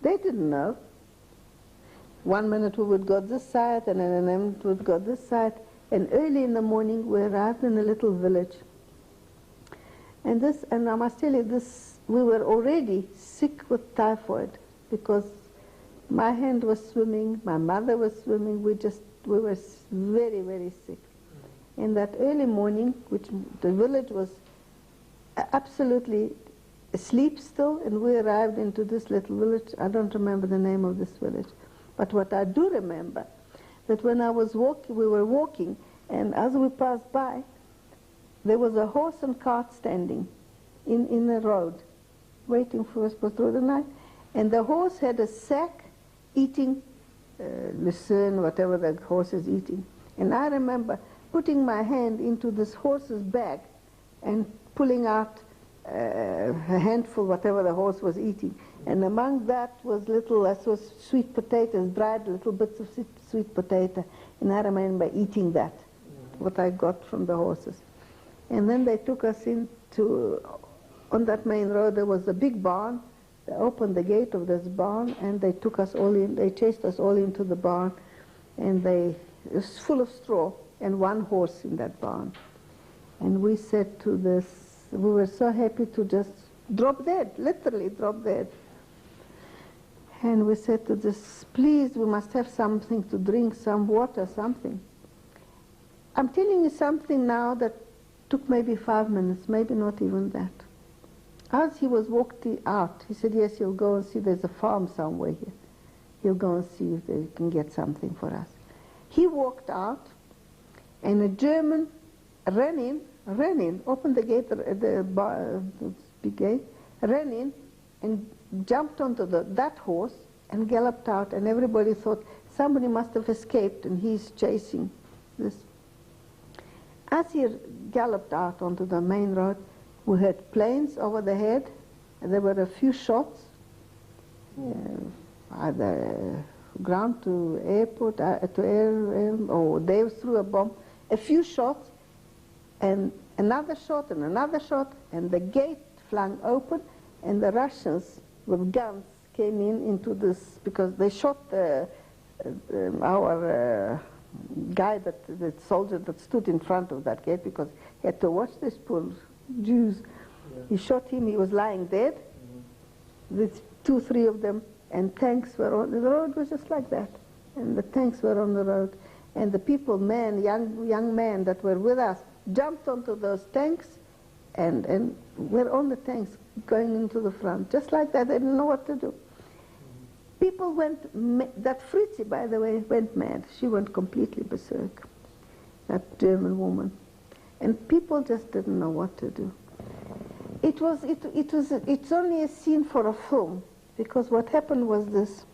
they didn't know. 1 minute we would go this side, and then a minute we would go this side. And early in the morning we arrived in a little village. And I must tell you this, we were already sick with typhoid because my hand was swimming, my mother was swimming, we were very, very sick. In that early morning, which the village was absolutely asleep still, and we arrived into this little village. I don't remember the name of this village. But what I do remember, that when I was walking, we were walking, and as we passed by, there was a horse and cart standing in the road, waiting for us through the night. And the horse had a sack eating lucerne, whatever the horse is eating. And I remember putting my hand into this horse's bag and pulling out a handful, whatever the horse was eating. And among that was sweet potatoes, dried little bits of sweet potato. And I remember eating that, what I got from the horses. And then they took us on that main road, there was a big barn. They opened the gate of this barn, and they took us all in. They chased us all into the barn, and it was full of straw and one horse in that barn. And we said to this, we were so happy to just drop dead, literally drop dead. And we said to this, please, we must have something to drink, some water, something. I'm telling you something now that took maybe 5 minutes, maybe not even that. As he was walking out, he said, yes, you'll go and see, there's a farm somewhere here. You'll go and see if they can get something for us. He walked out, and a German ran in, opened the gate, the big gate, ran in, and jumped onto that horse and galloped out, and everybody thought somebody must have escaped, and he's chasing this. As he galloped out onto the main road, We had planes over the head, and there were a few shots, either ground to airport, to air, or they threw a bomb, a few shots, and another shot, and the gate flung open, and the Russians with guns came into this, because they shot our guy, the soldier that stood in front of that gate, because he had to watch these poor Jews. Yeah. He shot him, he was lying dead, with 2, 3 of them, and tanks were on, the road was just like that, and the tanks were on the road, and the people, young men that were with us, jumped onto those tanks, and were on the tanks going into the front, just like that. They didn't know what to do. People went, that Fritzi, by the way, went mad. She went completely berserk, that German woman. And people just didn't know what to do. It's only a scene for a film, because what happened was this.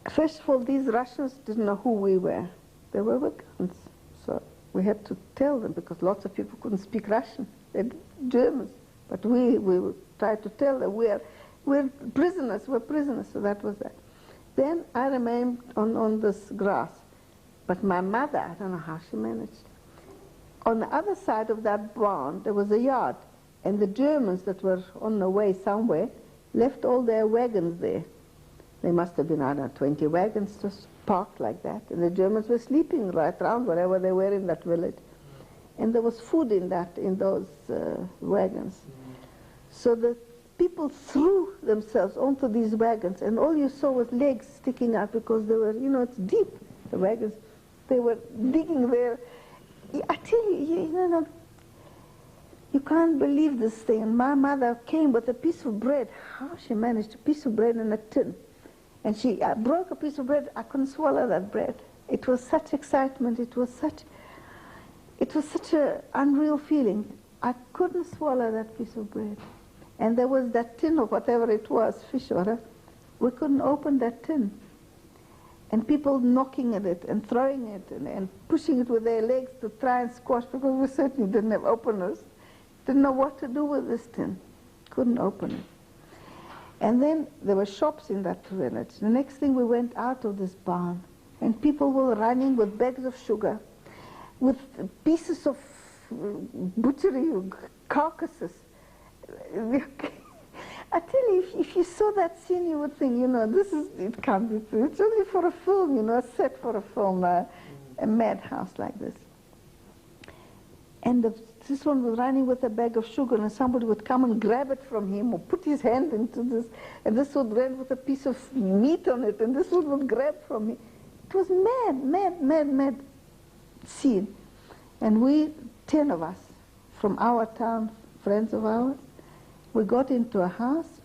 First of all, these Russians didn't know who we were. They were with guns. So we had to tell them, because lots of people couldn't speak Russian. They're Germans. But we tried to tell them we're prisoners, so that was that. Then I remained on this grass. But my mother, I don't know how she managed. On the other side of that barn, there was a yard, and the Germans that were on the way somewhere left all their wagons there. They must have been, I don't know, 20 wagons just parked like that, and the Germans were sleeping right around wherever they were in that village. And there was food in those wagons. So the people threw themselves onto these wagons, and all you saw was legs sticking out, because they were, it's deep, the wagons. They were digging there. I tell you, you can't believe this thing. And my mother came with a piece of bread. How she managed a piece of bread in a tin. And she broke a piece of bread. I couldn't swallow that bread. It was such excitement. It was such an unreal feeling. I couldn't swallow that piece of bread. And there was that tin of whatever it was, fish or we couldn't open that tin. And people knocking at it and throwing it and pushing it with their legs to try and squash, because we certainly didn't have openers. Didn't know what to do with this tin. Couldn't open it. And then there were shops in that village. The next thing, we went out of this barn, and people were running with bags of sugar, with pieces of butchery, carcasses. I tell you, if you saw that scene, you would think, it can't be true. It's only for a film, a set for a film, a madhouse like this. And this one was running with a bag of sugar, and somebody would come and grab it from him, or put his hand into this, and this would run with a piece of meat on it, and this one would grab from him. It was mad scene. And we, 10 of us, from our town, friends of ours, we got into a house,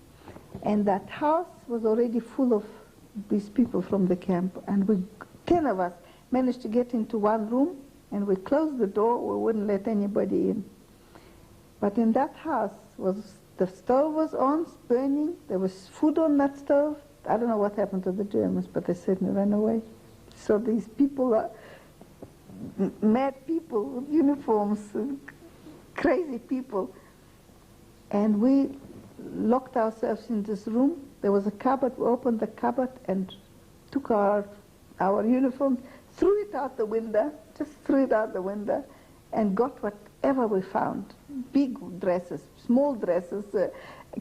and that house was already full of these people from the camp, and we, 10 of us, managed to get into one room, and we closed the door. We wouldn't let anybody in. But in that house, the stove was on, burning. There was food on that stove. I don't know what happened to the Germans, but they certainly ran away. So these people are mad people with uniforms, crazy people. And we locked ourselves in this room. There was a cupboard. We opened the cupboard and took our uniforms, threw it out the window, just threw it out the window, and got whatever we found. Big dresses, small dresses,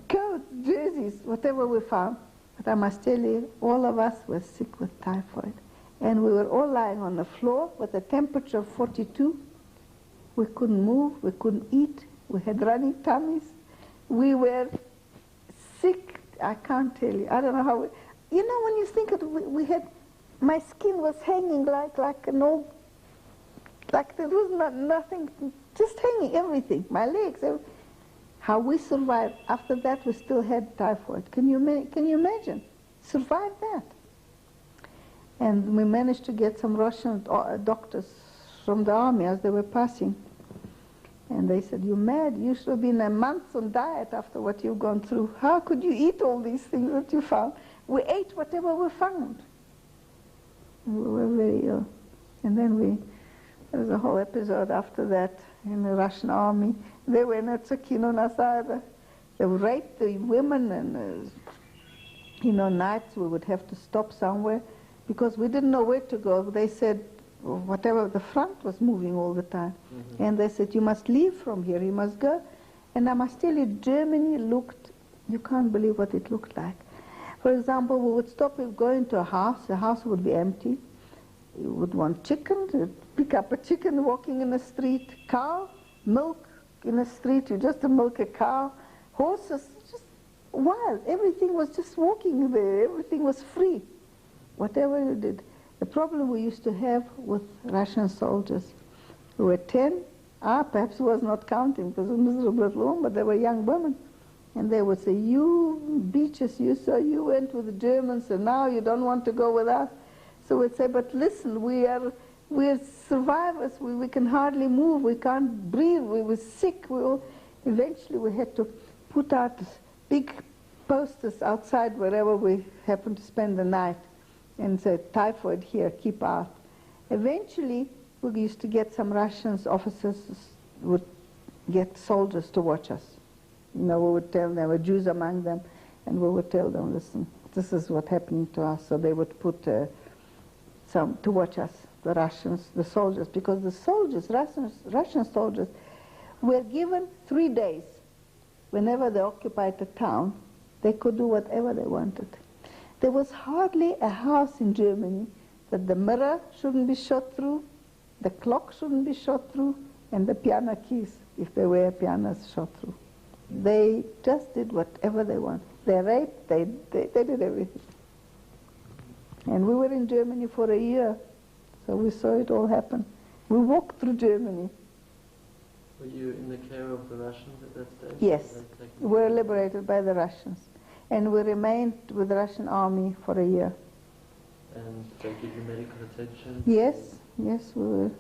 coats, jerseys, whatever we found. But I must tell you, all of us were sick with typhoid. And we were all lying on the floor with a temperature of 42. We couldn't move, we couldn't eat, we had running tummies. We were sick, I can't tell you. I don't know how when you think of it, we had, my skin was hanging like an old, like there was nothing, just hanging, everything, my legs, everything. How we survived. After that, we still had typhoid. Can you imagine? Survived that. And we managed to get some Russian doctors from the army as they were passing. And they said, "You're mad. You should have been a month on diet after what you've gone through. How could you eat all these things that you found?" We ate whatever we found. We were very ill. And then There's a whole episode after that in the Russian army. They were not so keen on us either. They would rape the women, and nights we would have to stop somewhere because we didn't know where to go. They said, whatever, the front was moving all the time. Mm-hmm. And they said, you must leave from here, you must go. And I must tell you, Germany looked, you can't believe what it looked like. For example, we would stop, we would go into a house, the house would be empty. You would want chicken, you'd pick up a chicken walking in the street, cow, milk in the street, you just milk a cow, horses, just wild. Everything was just walking there, everything was free, whatever you did. The problem we used to have with Russian soldiers, who were 10, perhaps was not counting because it was miserable at home, but they were young women. And they would say, you beaches, you went with the Germans and now you don't want to go with us. So we'd say, but listen, we're survivors, we can hardly move, we can't breathe, we were sick. Eventually we had to put out big posters outside wherever we happened to spend the night and say, typhoid here, keep out. Eventually we used to get some Russian officers would get soldiers to watch us. We would tell them, there were Jews among them, and we would tell them, listen, this is what's happening to us. So they would put some to watch us, the Russians, the soldiers, because the soldiers, Russian soldiers, were given 3 days. Whenever they occupied a town, they could do whatever they wanted. There was hardly a house in Germany that the mirror shouldn't be shot through, the clock shouldn't be shot through, and the piano keys, if there were pianos, shot through. They just did whatever they wanted. They raped, they did everything. And we were in Germany for a year, so we saw it all happen. We walked through Germany. Were you in the care of the Russians at that stage? Yes, we were liberated by the Russians. And we remained with the Russian army for a year. And did they give you medical attention? Yes, we were.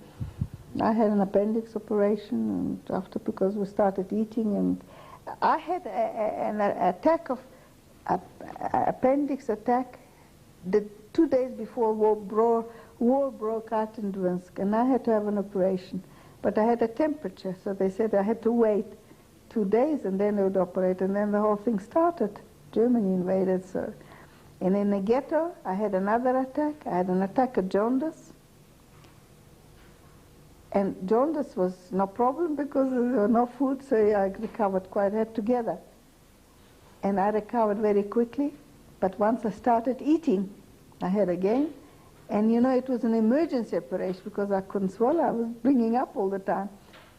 I had an appendix operation, and after, because we started eating, and I had an attack of appendix attack the 2 days before war broke out in Dvinsk, and I had to have an operation. But I had a temperature, so they said I had to wait 2 days and then they would operate, and then the whole thing started. Germany invaded, so. And in the ghetto, I had another attack. I had an attack of jaundice. And jaundice was no problem because there was no food, so I recovered quite together. And I recovered very quickly, but once I started eating, I had again. And it was an emergency operation because I couldn't swallow. I was bringing up all the time.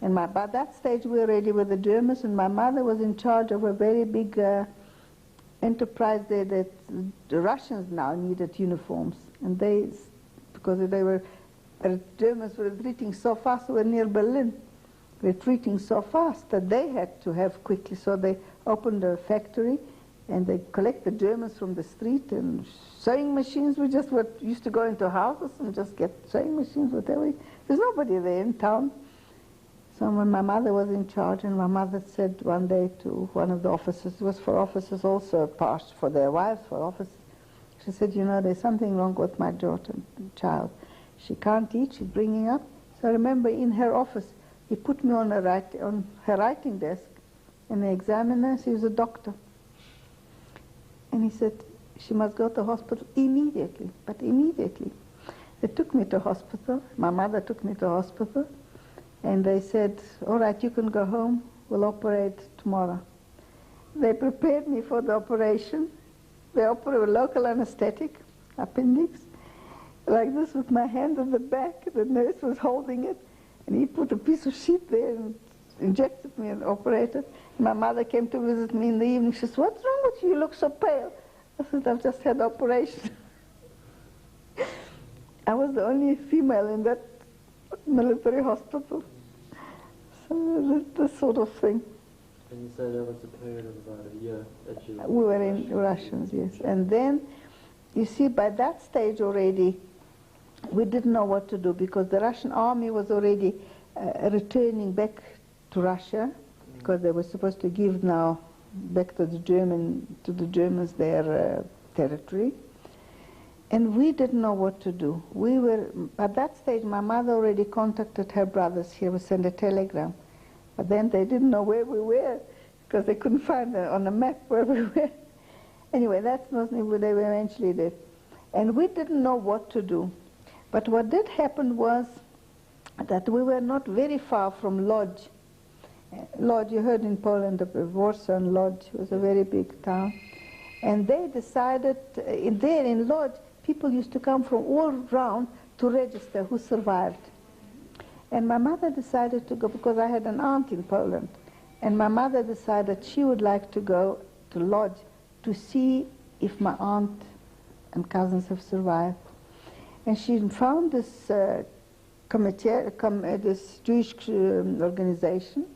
And by that stage, we were already with the Germans, and my mother was in charge of a very big enterprise there that the Russians now needed uniforms. And because the Germans were retreating so fast, we were near Berlin, retreating so fast that they had to have quickly. So they opened a factory, and they collect the Germans from the street, and sewing machines. We just used to go into houses and just get sewing machines, whatever. There's nobody there in town. So when my mother was in charge, and my mother said one day to one of the officers, it was for officers also, passed for their wives, for officers, she said, there's something wrong with my daughter, child. She can't eat, she's bringing up. So I remember in her office, he put me on her writing desk, and the examiner, she was a doctor. And he said, she must go to hospital immediately, but immediately. They took me to hospital, my mother took me to hospital, and they said, all right, you can go home, we'll operate tomorrow. They prepared me for the operation. They operated with local anesthetic, appendix, like this with my hand at the back. The nurse was holding it, and he put a piece of sheet there and injected me and operated. My mother came to visit me in the evening. She said, what's wrong with you? You look so pale. I said, I've just had an operation. I was the only female in that military hospital. So this sort of thing. And you said there was a period of about a year that you... We were in Russians, yes. And then, you see, by that stage already, we didn't know what to do because the Russian army was already returning back to Russia because they were supposed to give now back to the Germans their territory. And we didn't know what to do. We were, at that stage, my mother already contacted her brothers here, we sent a telegram. But then they didn't know where we were, because they couldn't find on a map where we were. Anyway, that's not what they eventually did. And we didn't know what to do. But what did happen was that we were not very far from Lodz. Lodz, you heard in Poland, Warsaw and Lodz was a very big town. And they decided, there in Lodz, people used to come from all around to register who survived. And my mother decided to go, because I had an aunt in Poland, and my mother decided she would like to go to Lodz to see if my aunt and cousins have survived. And she found this this Jewish organization,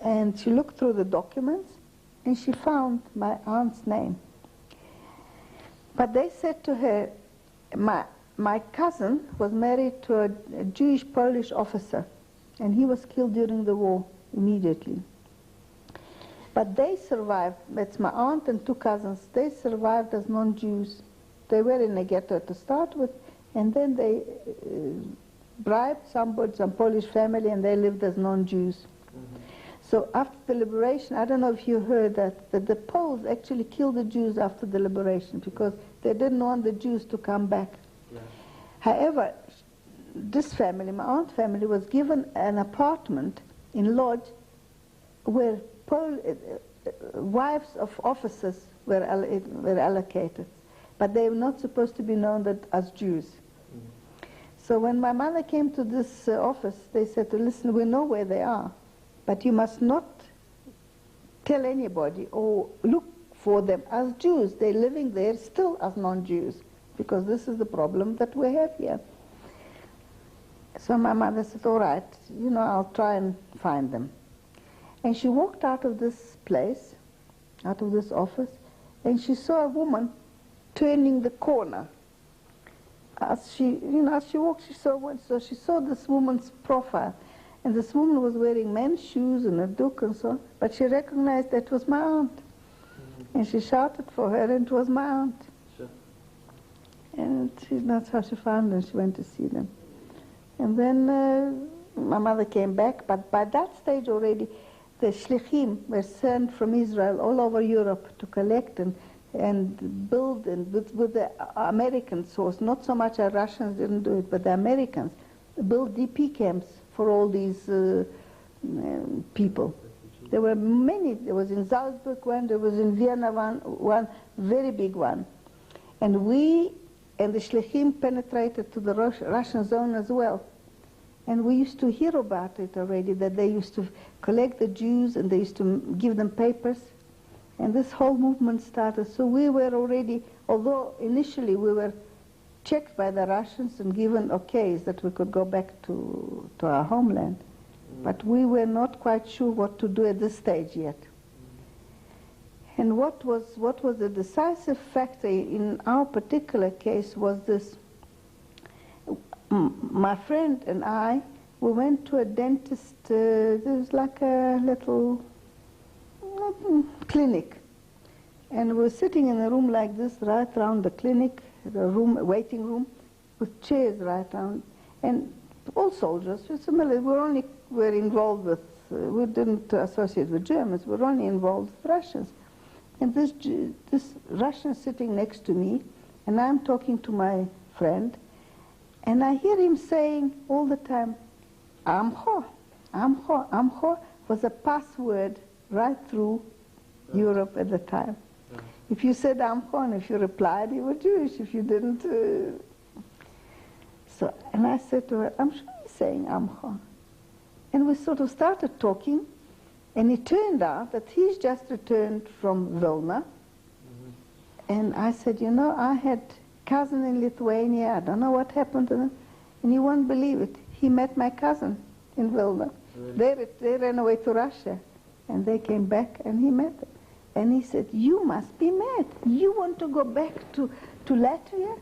and she looked through the documents, and she found my aunt's name. But they said to her, my cousin was married to a Jewish Polish officer, and he was killed during the war immediately. But they survived. That's my aunt and two cousins. They survived as non-Jews. They were in a ghetto to start with, and then they bribed some Polish family, and they lived as non-Jews. So after the liberation, I don't know if you heard that the Poles actually killed the Jews after the liberation because they didn't want the Jews to come back. Yeah. However, this family, my aunt's family, was given an apartment in Lodz where wives of officers were allocated, but they were not supposed to be known as Jews. So when my mother came to this office, they said, listen, we know where they are, but you must not tell anybody or look for them as Jews. They're living there still as non-Jews, because this is the problem that we have here. So my mother said, all right, I'll try and find them. And she walked out of this place, out of this office, and she saw a woman turning the corner. As she walked, she saw one, so she saw this woman's profile. And this woman was wearing men's shoes and a duck and so on, but she recognized that was my aunt. And she shouted for her, and it was my aunt. Sure. And that's how she found them. She went to see them. And then my mother came back, but by that stage already, the shlichim were sent from Israel all over Europe to collect and build, and with the American source, not so much our Russians didn't do it, but the Americans built DP camps for all these people. There were many. There was in Salzburg one, there was in Vienna one very big one. And the shlichim penetrated to the Russian zone as well. And we used to hear about it already, that they used to collect the Jews and they used to give them papers. And this whole movement started. So we were already, although initially we were checked by the Russians and given okays that we could go back to our homeland, but we were not quite sure what to do at this stage yet. And what was the decisive factor in our particular case was this. My friend and I, we went to a dentist. There was like a little clinic, and we were sitting in a room like this right around the clinic, the waiting room, with chairs right around, and all soldiers. Similarly, we're involved with. We didn't associate with Germans. We were only involved with Russians, and this Russian sitting next to me, and I'm talking to my friend, and I hear him saying all the time, "Amcho, Amcho, Amcho" was a password right through Europe at the time. If you said Amcho, and if you replied, you were Jewish. If you didn't, and I said to her, "I'm sure he's saying Amcho." And we sort of started talking, and it turned out that he's just returned from Vilna. And I said, I had a cousin in Lithuania. I don't know what happened to them. And you won't believe it. He met my cousin in Vilna. Really? They ran away to Russia. And they came back, and he met them. And he said, "You must be mad. You want to go back to Latvia?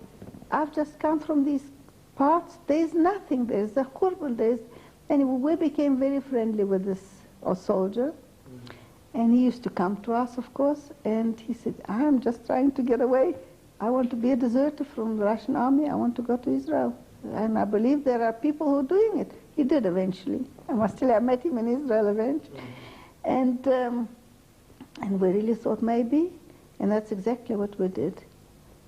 I've just come from these parts. There's nothing. There's a korban. Anyway, we became very friendly with this soldier. And he used to come to us, of course. And he said, "I'm just trying to get away I want to be a deserter from the Russian army. I want to go to Israel. And I believe there are people who are doing it. He did eventually. I must tell you, I met him in Israel eventually. And we really thought maybe, and that's exactly what we did.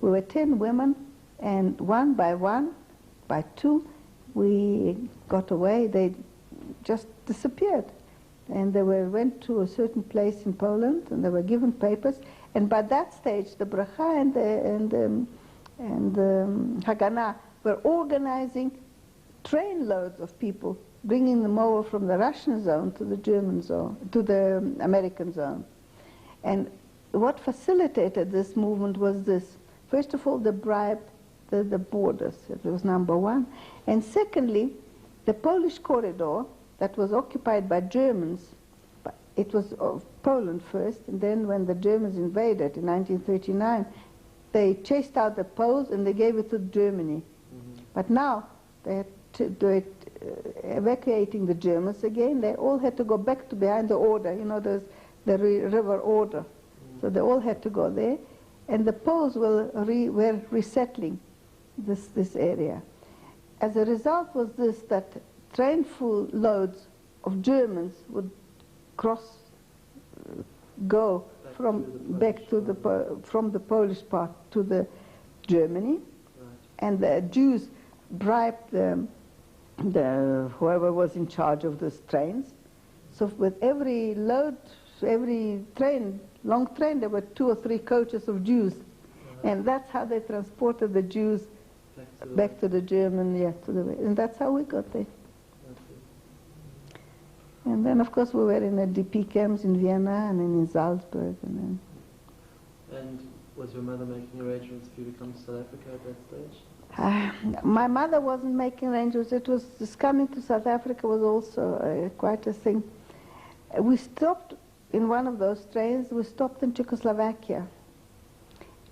We were 10 women, and one, by two, we got away. They just disappeared. And they went to a certain place in Poland, and they were given papers. And by that stage, the Bracha and the Haganah were organizing trainloads of people, bringing them over from the Russian zone to the German zone, to the American zone. And what facilitated this movement was this. First of all, they bribed the borders. It was number one. And secondly, the Polish corridor that was occupied by Germans, it was of Poland first, and then when the Germans invaded in 1939, they chased out the Poles and they gave it to Germany. But now they had to do it, evacuating the Germans again. They all had to go back to behind the Oder, you know, there's the river Oder. So they all had to go there. And the Poles were resettling this area. As a result was this, that trainful loads of Germans would go from the Polish part to the Germany, right. And the Jews bribed whoever was in charge of these trains. So with every load, every train, long train, there were 2 or 3 coaches of Jews, right. And that's how they transported the Jews back to the German, and that's how we got there. And then, of course, we were in the DP camps in Vienna and then in Salzburg. And was your mother making arrangements for you to come to South Africa at that stage? My mother wasn't making arrangements. It was just coming to South Africa was also quite a thing. We stopped in one of those trains. We stopped in Czechoslovakia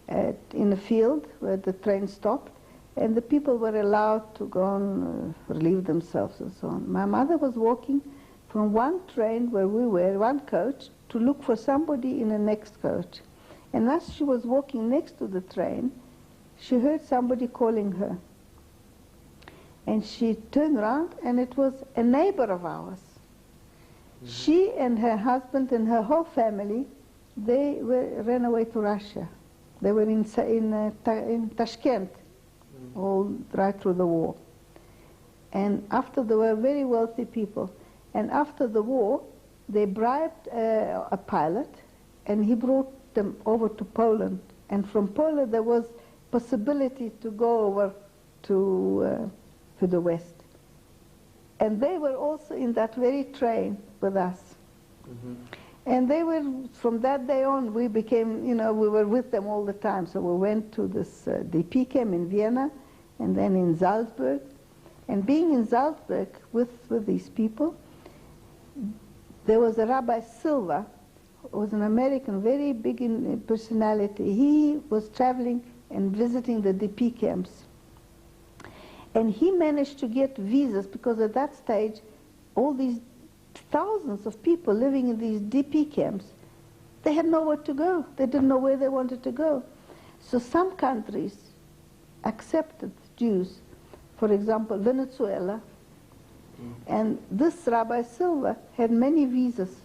in a field where the train stopped, and the people were allowed to go and relieve themselves and so on. My mother was walking from one train where we were, one coach, to look for somebody in the next coach. And as she was walking next to the train, she heard somebody calling her. And she turned around, and it was a neighbor of ours. Mm-hmm. She and her husband and her whole family, they ran away to Russia. They were in Tashkent, all right through the war. And after, they were very wealthy people. And after the war, they bribed a pilot, and he brought them over to Poland. And from Poland, there was possibility to go over to the West. And they were also in that very train with us. Mm-hmm. And they were, from that day on, we became, you know, we were with them all the time. So we went to this DP camp in Vienna, and then in Salzburg. And being in Salzburg with these people, there was a Rabbi Silva, who was an American, very big in personality. He was traveling and visiting the DP camps. And he managed to get visas, because at that stage, all these thousands of people living in these DP camps, they had nowhere to go. They didn't know where they wanted to go. So some countries accepted Jews. For example, Venezuela. And this Rabbi Silva had many visas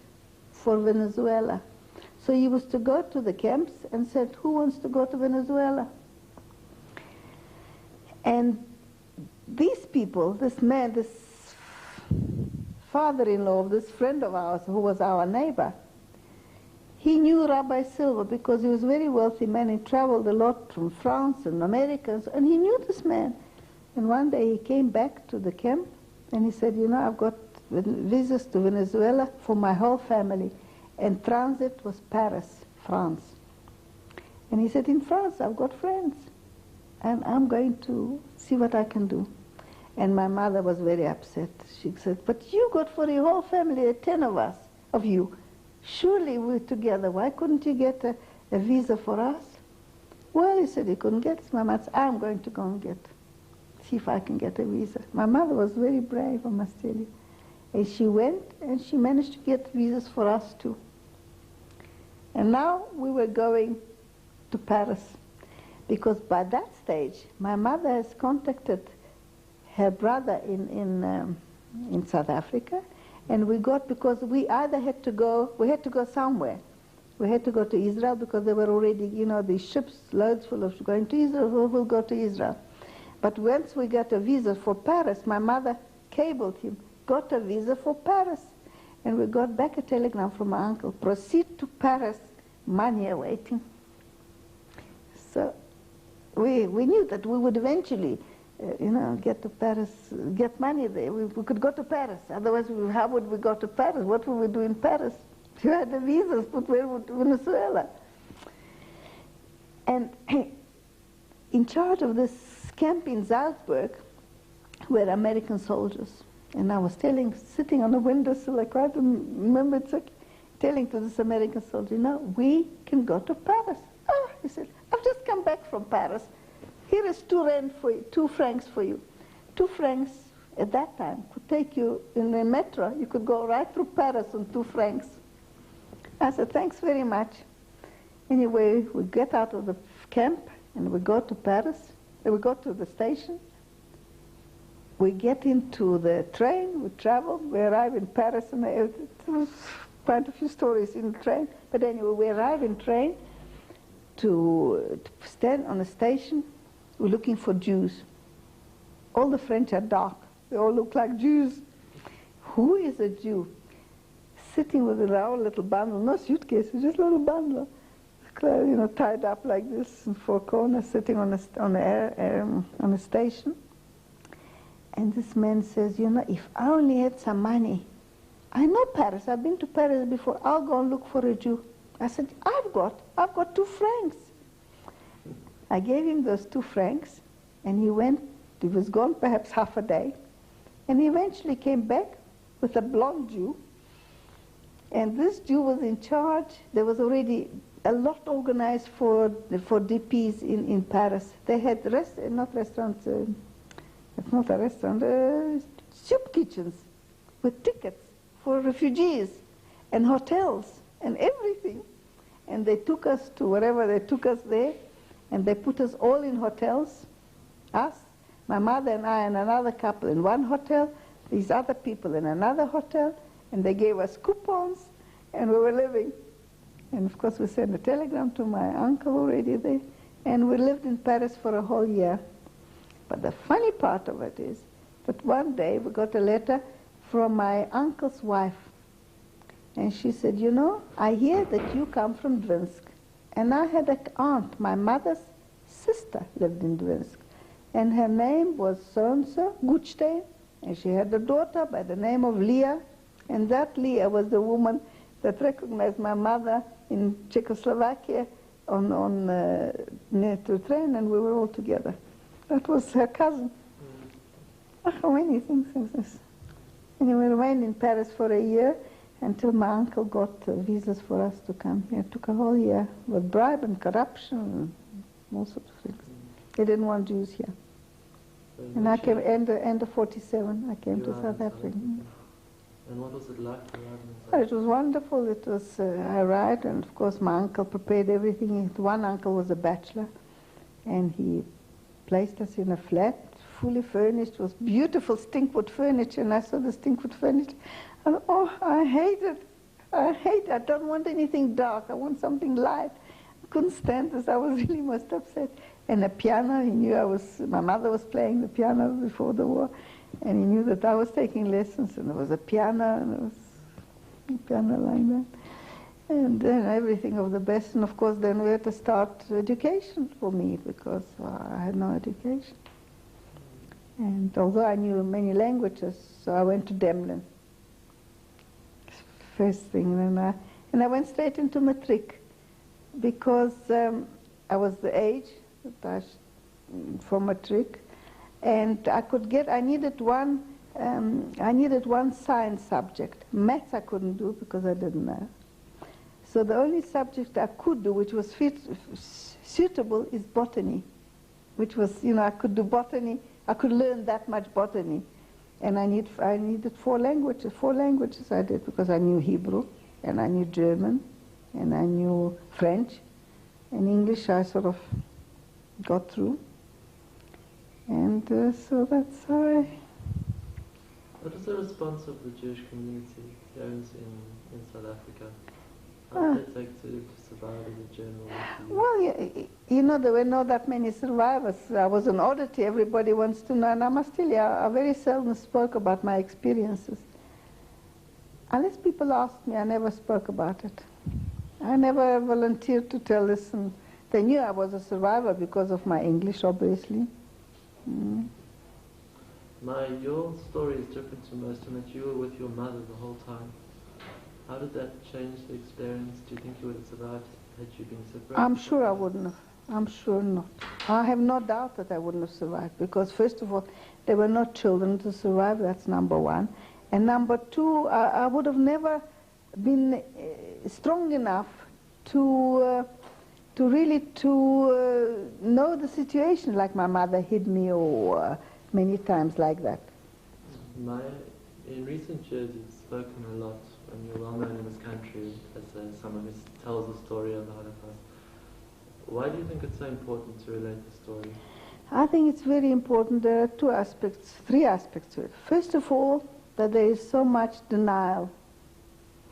for Venezuela. So he was to go to the camps and said, who wants to go to Venezuela? And these people, this man, this father-in-law of this friend of ours who was our neighbor, he knew Rabbi Silva because he was a very wealthy man. He traveled a lot from France and America, and he knew this man. And one day he came back to the camp, and he said, you know, I've got visas to Venezuela for my whole family. And transit was Paris, France. And he said, in France, I've got friends. And I'm going to see what I can do. And my mother was very upset. She said, but you got for your whole family, 10 of us, of you. Surely we're together. Why couldn't you get a visa for us? Well, he said he couldn't get it. My mother said, I'm going to go and see if I can get a visa. My mother was very brave, I must tell you. And she went, and she managed to get visas for us too. And now we were going to Paris. because by that stage, my mother has contacted her brother in South Africa, and we got, because we either had to go, we had to go somewhere. We had to go to Israel because there were already, you know, these ships, loads full of going to Israel, we'll go to Israel. But once we got a visa for Paris, my mother cabled him, got a visa for Paris. And we got back a telegram from my uncle, proceed to Paris, money awaiting. So we knew that we would eventually, you know, get to Paris, get money there. We could go to Paris. Otherwise, how would we go to Paris? What would we do in Paris? You had the visas, but where would Venezuela? And in charge of this camp in Salzburg were American soldiers. And I was sitting on a windowsill, I quite remember telling to this American soldier, you know, we can go to Paris. Oh, he said, I've just come back from Paris. Here is 2 francs for you. 2 francs at that time could take you in the metro. You could go right through Paris on 2 francs. I said, thanks very much. Anyway, we get out of the camp and we go to Paris. We go to the station. We get into the train, we travel, we arrive in Paris, and there was quite a few stories in the train. But anyway, we arrive in train to stand on the station. We're looking for Jews. All the French are dark. They all look like Jews. Who is a Jew? Sitting with our little bundle, no suitcases, just a little bundle, you know, tied up like this in 4 corners, sitting on a station. And this man says, you know, if I only had some money, I know Paris, I've been to Paris before, I'll go and look for a Jew. I said, I've got 2 francs. I gave him those 2 francs, and he was gone perhaps half a day, and he eventually came back with a blonde Jew, and this Jew was in charge. There was already a lot organized for DPs in Paris. They had not restaurants, it's not a restaurant, soup kitchens with tickets for refugees and hotels and everything. And they took us to wherever they took us there, and they put us all in hotels, us, my mother and I and another couple in one hotel, these other people in another hotel, and they gave us coupons, and we were living. And of course we sent a telegram to my uncle already there, and we lived in Paris for a whole year. But the funny part of it is that one day we got a letter from my uncle's wife, and she said, you know, I hear that you come from Dvinsk. And I had an aunt, my mother's sister lived in Dvinsk, and her name was so-and-so, Gutstein, and she had a daughter by the name of Leah, and that Leah was the woman that recognized my mother in Czechoslovakia near to the train, and we were all together. That was her cousin. How many things is this? And we remained in Paris for a year until my uncle got visas for us to come here. It took a whole year with bribe and corruption and all sorts of things. They didn't want Jews here. So and I came end of 47. I came to South Africa. And what was it like to arrive in South Well, it was wonderful. It was I arrived, and of course my uncle prepared everything. One uncle was a bachelor, and he placed us in a flat, fully furnished. It was beautiful stinkwood furniture, and I saw the stinkwood furniture. And oh, I hate it. I don't want anything dark. I want something light. I couldn't stand this. I was really most upset. And a piano, he knew my mother was playing the piano before the war, and he knew that I was taking lessons, and there was a piano, and there was a piano like that. And then everything of the best, and of course then we had to start education for me, because I had no education. And although I knew many languages, so I went to Demlin. First thing, and I went straight into matric, because I was the age for matric, and I needed one science subject. Maths I couldn't do because I didn't know. So the only subject I could do, which was suitable, is botany, which was, I could do botany. I could learn that much botany. And I needed 4 languages. 4 languages I did, because I knew Hebrew, and I knew German, and I knew French. And English I sort of got through. And so that's how I... What is the response of the Jewish community here in South Africa? How did it take to survive as a journal? Well, you know, there were not that many survivors. I was an oddity, everybody wants to know, and I must tell you, I very seldom spoke about my experiences. Unless people asked me, I never spoke about it. I never volunteered to tell this, and they knew I was a survivor because of my English, obviously. Mm. Your story is different to most in that you were with your mother the whole time. How did that change the experience? Do you think you would have survived had you been separated? I'm sure I wouldn't have. I'm sure not. I have no doubt that I wouldn't have survived because, first of all, there were no children to survive. That's number one. And number two, I would have never been strong enough to really know the situation, like my mother hid me or many times like that. In recent years, you've spoken a lot, and you're well known in this country as someone who tells the story of the Holocaust. Why do you think it's so important to relate the story? I think it's very important. There are three aspects to it. First of all, that there is so much denial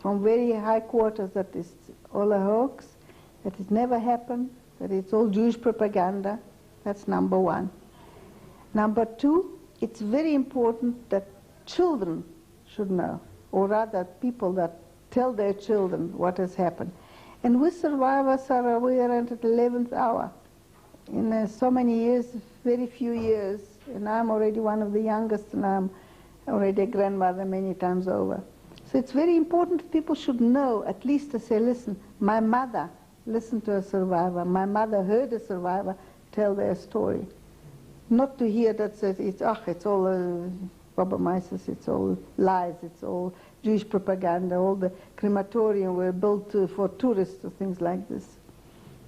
from very high quarters that it's all a hoax, that it never happened, that it's all Jewish propaganda. That's number one. Number two, it's very important that children should know, or rather people that tell their children what has happened. And we survivors we are at the 11th hour. In so many years, very few years, and I'm already one of the youngest, and I'm already a grandmother many times over. So it's very important people should know, at least to say, listen, my mother listened to a survivor, my mother heard a survivor tell their story. Not to hear that it's all Abrams, it's all lies, it's all Jewish propaganda, all the crematorium were built for tourists or things like this.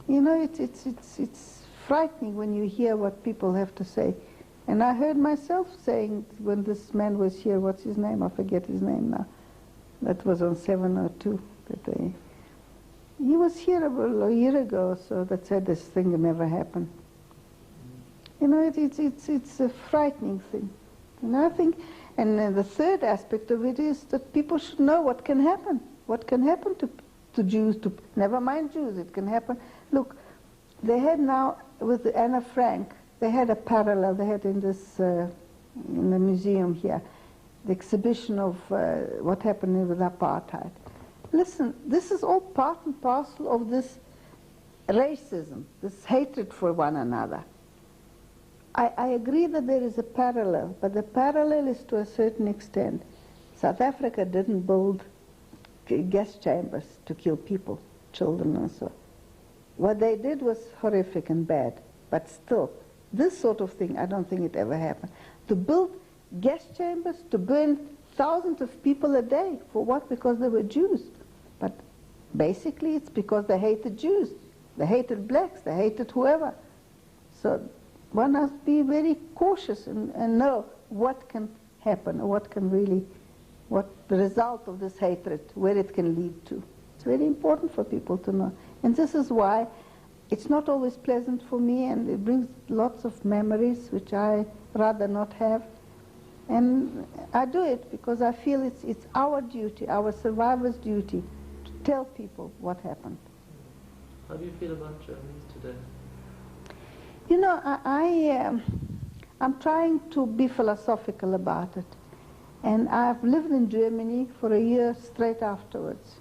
You know, it's frightening when you hear what people have to say. And I heard myself saying, when this man was here, what's his name? I forget his name now. That was on 702. He was here a year ago or so that said this thing will never happen. You know, it's a frightening thing. And I think, and the third aspect of it is that people should know what can happen. What can happen to Jews, never mind Jews, it can happen. Look, they had now, with Anna Frank, they had a parallel, they had in this, in the museum here, the exhibition of what happened with apartheid. Listen, this is all part and parcel of this racism, this hatred for one another. I agree that there is a parallel, but the parallel is to a certain extent. South Africa didn't build gas chambers to kill people, children and so on. What they did was horrific and bad, but still, this sort of thing, I don't think it ever happened. To build gas chambers, to burn thousands of people a day, for what? Because they were Jews. But basically it's because they hated Jews, they hated blacks, they hated whoever. So one must be very cautious and know what can happen, or what the result of this hatred, where it can lead to. It's very important for people to know. And this is why it's not always pleasant for me, and it brings lots of memories which I rather not have. And I do it because I feel it's our duty, our survivors' duty, to tell people what happened. How do you feel about Germans today? You know, I'm trying to be philosophical about it. And I've lived in Germany for a year straight afterwards.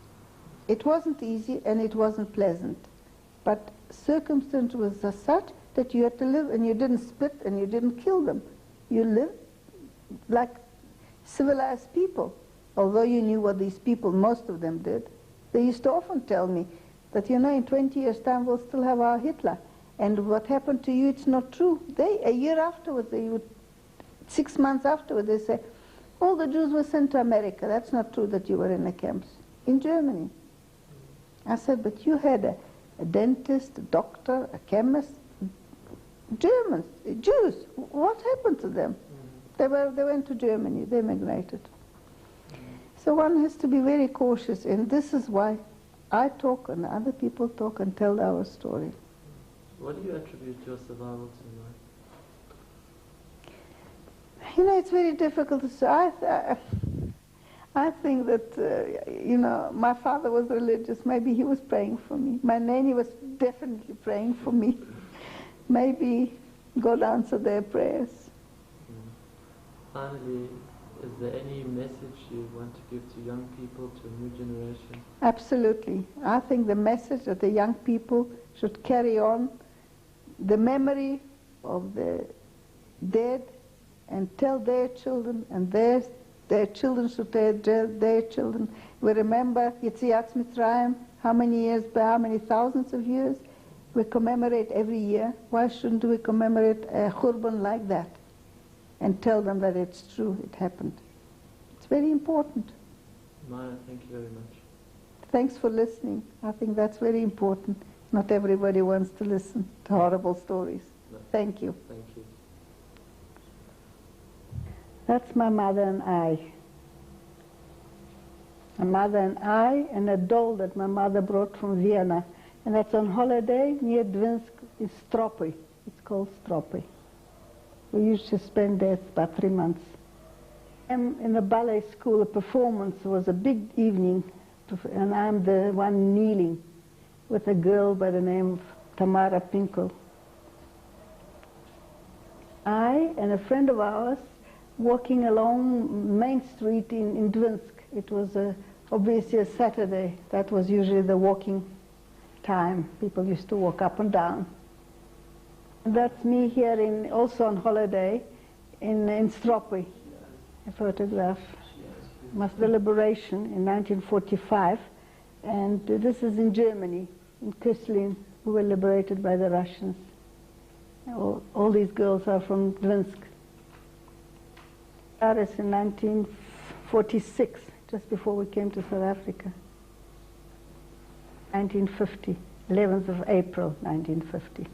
It wasn't easy and it wasn't pleasant. But circumstances were such that you had to live, and you didn't spit and you didn't kill them. You lived like civilized people. Although you knew what these people, most of them did. They used to often tell me that, you know, in 20 years' time we'll still have our Hitler. And what happened to you, it's not true. A year afterwards, 6 months afterwards, they say, all the Jews were sent to America. That's not true that you were in the camps. In Germany. I said, but you had a dentist, a doctor, a chemist, Germans, Jews. What happened to them? They went to Germany, they migrated. So one has to be very cautious, and this is why I talk and other people talk and tell our story. What do you attribute your survival to, Maya? You know, it's very difficult to say. I think that, you know, my father was religious. Maybe he was praying for me. My nanny was definitely praying for me. Maybe God answered their prayers. Finally, is there any message you want to give to young people, to a new generation? Absolutely. I think the message that the young people should carry on the memory of the dead and tell their children, and their children should tell their children. We remember Yetziat Mitzrayim, how many years, by how many thousands of years? We commemorate every year. Why shouldn't we commemorate a Khurban like that and tell them that it's true, it happened? It's very important. Maya, thank you very much. Thanks for listening. I think that's very important. Not everybody wants to listen to horrible stories. No. Thank you. Thank you. That's my mother and I. My mother and I, and a doll that my mother brought from Vienna. And that's on holiday near Dvinsk in Stropy. It's called Stropy. We used to spend there about 3 months. In the ballet school, a performance was a big evening, and I'm the one kneeling with a girl by the name of Tamara Pinkel. I and a friend of ours walking along Main Street in Dvinsk. It was obviously a Saturday. That was usually the walking time. People used to walk up and down. And that's me here also on holiday in Stropy, a photograph. The liberation in 1945. And this is in Germany, in Köslin, who were liberated by the Russians. All these girls are from Dvinsk. Paris in 1946, just before we came to South Africa. 1950, 11th of April, 1950.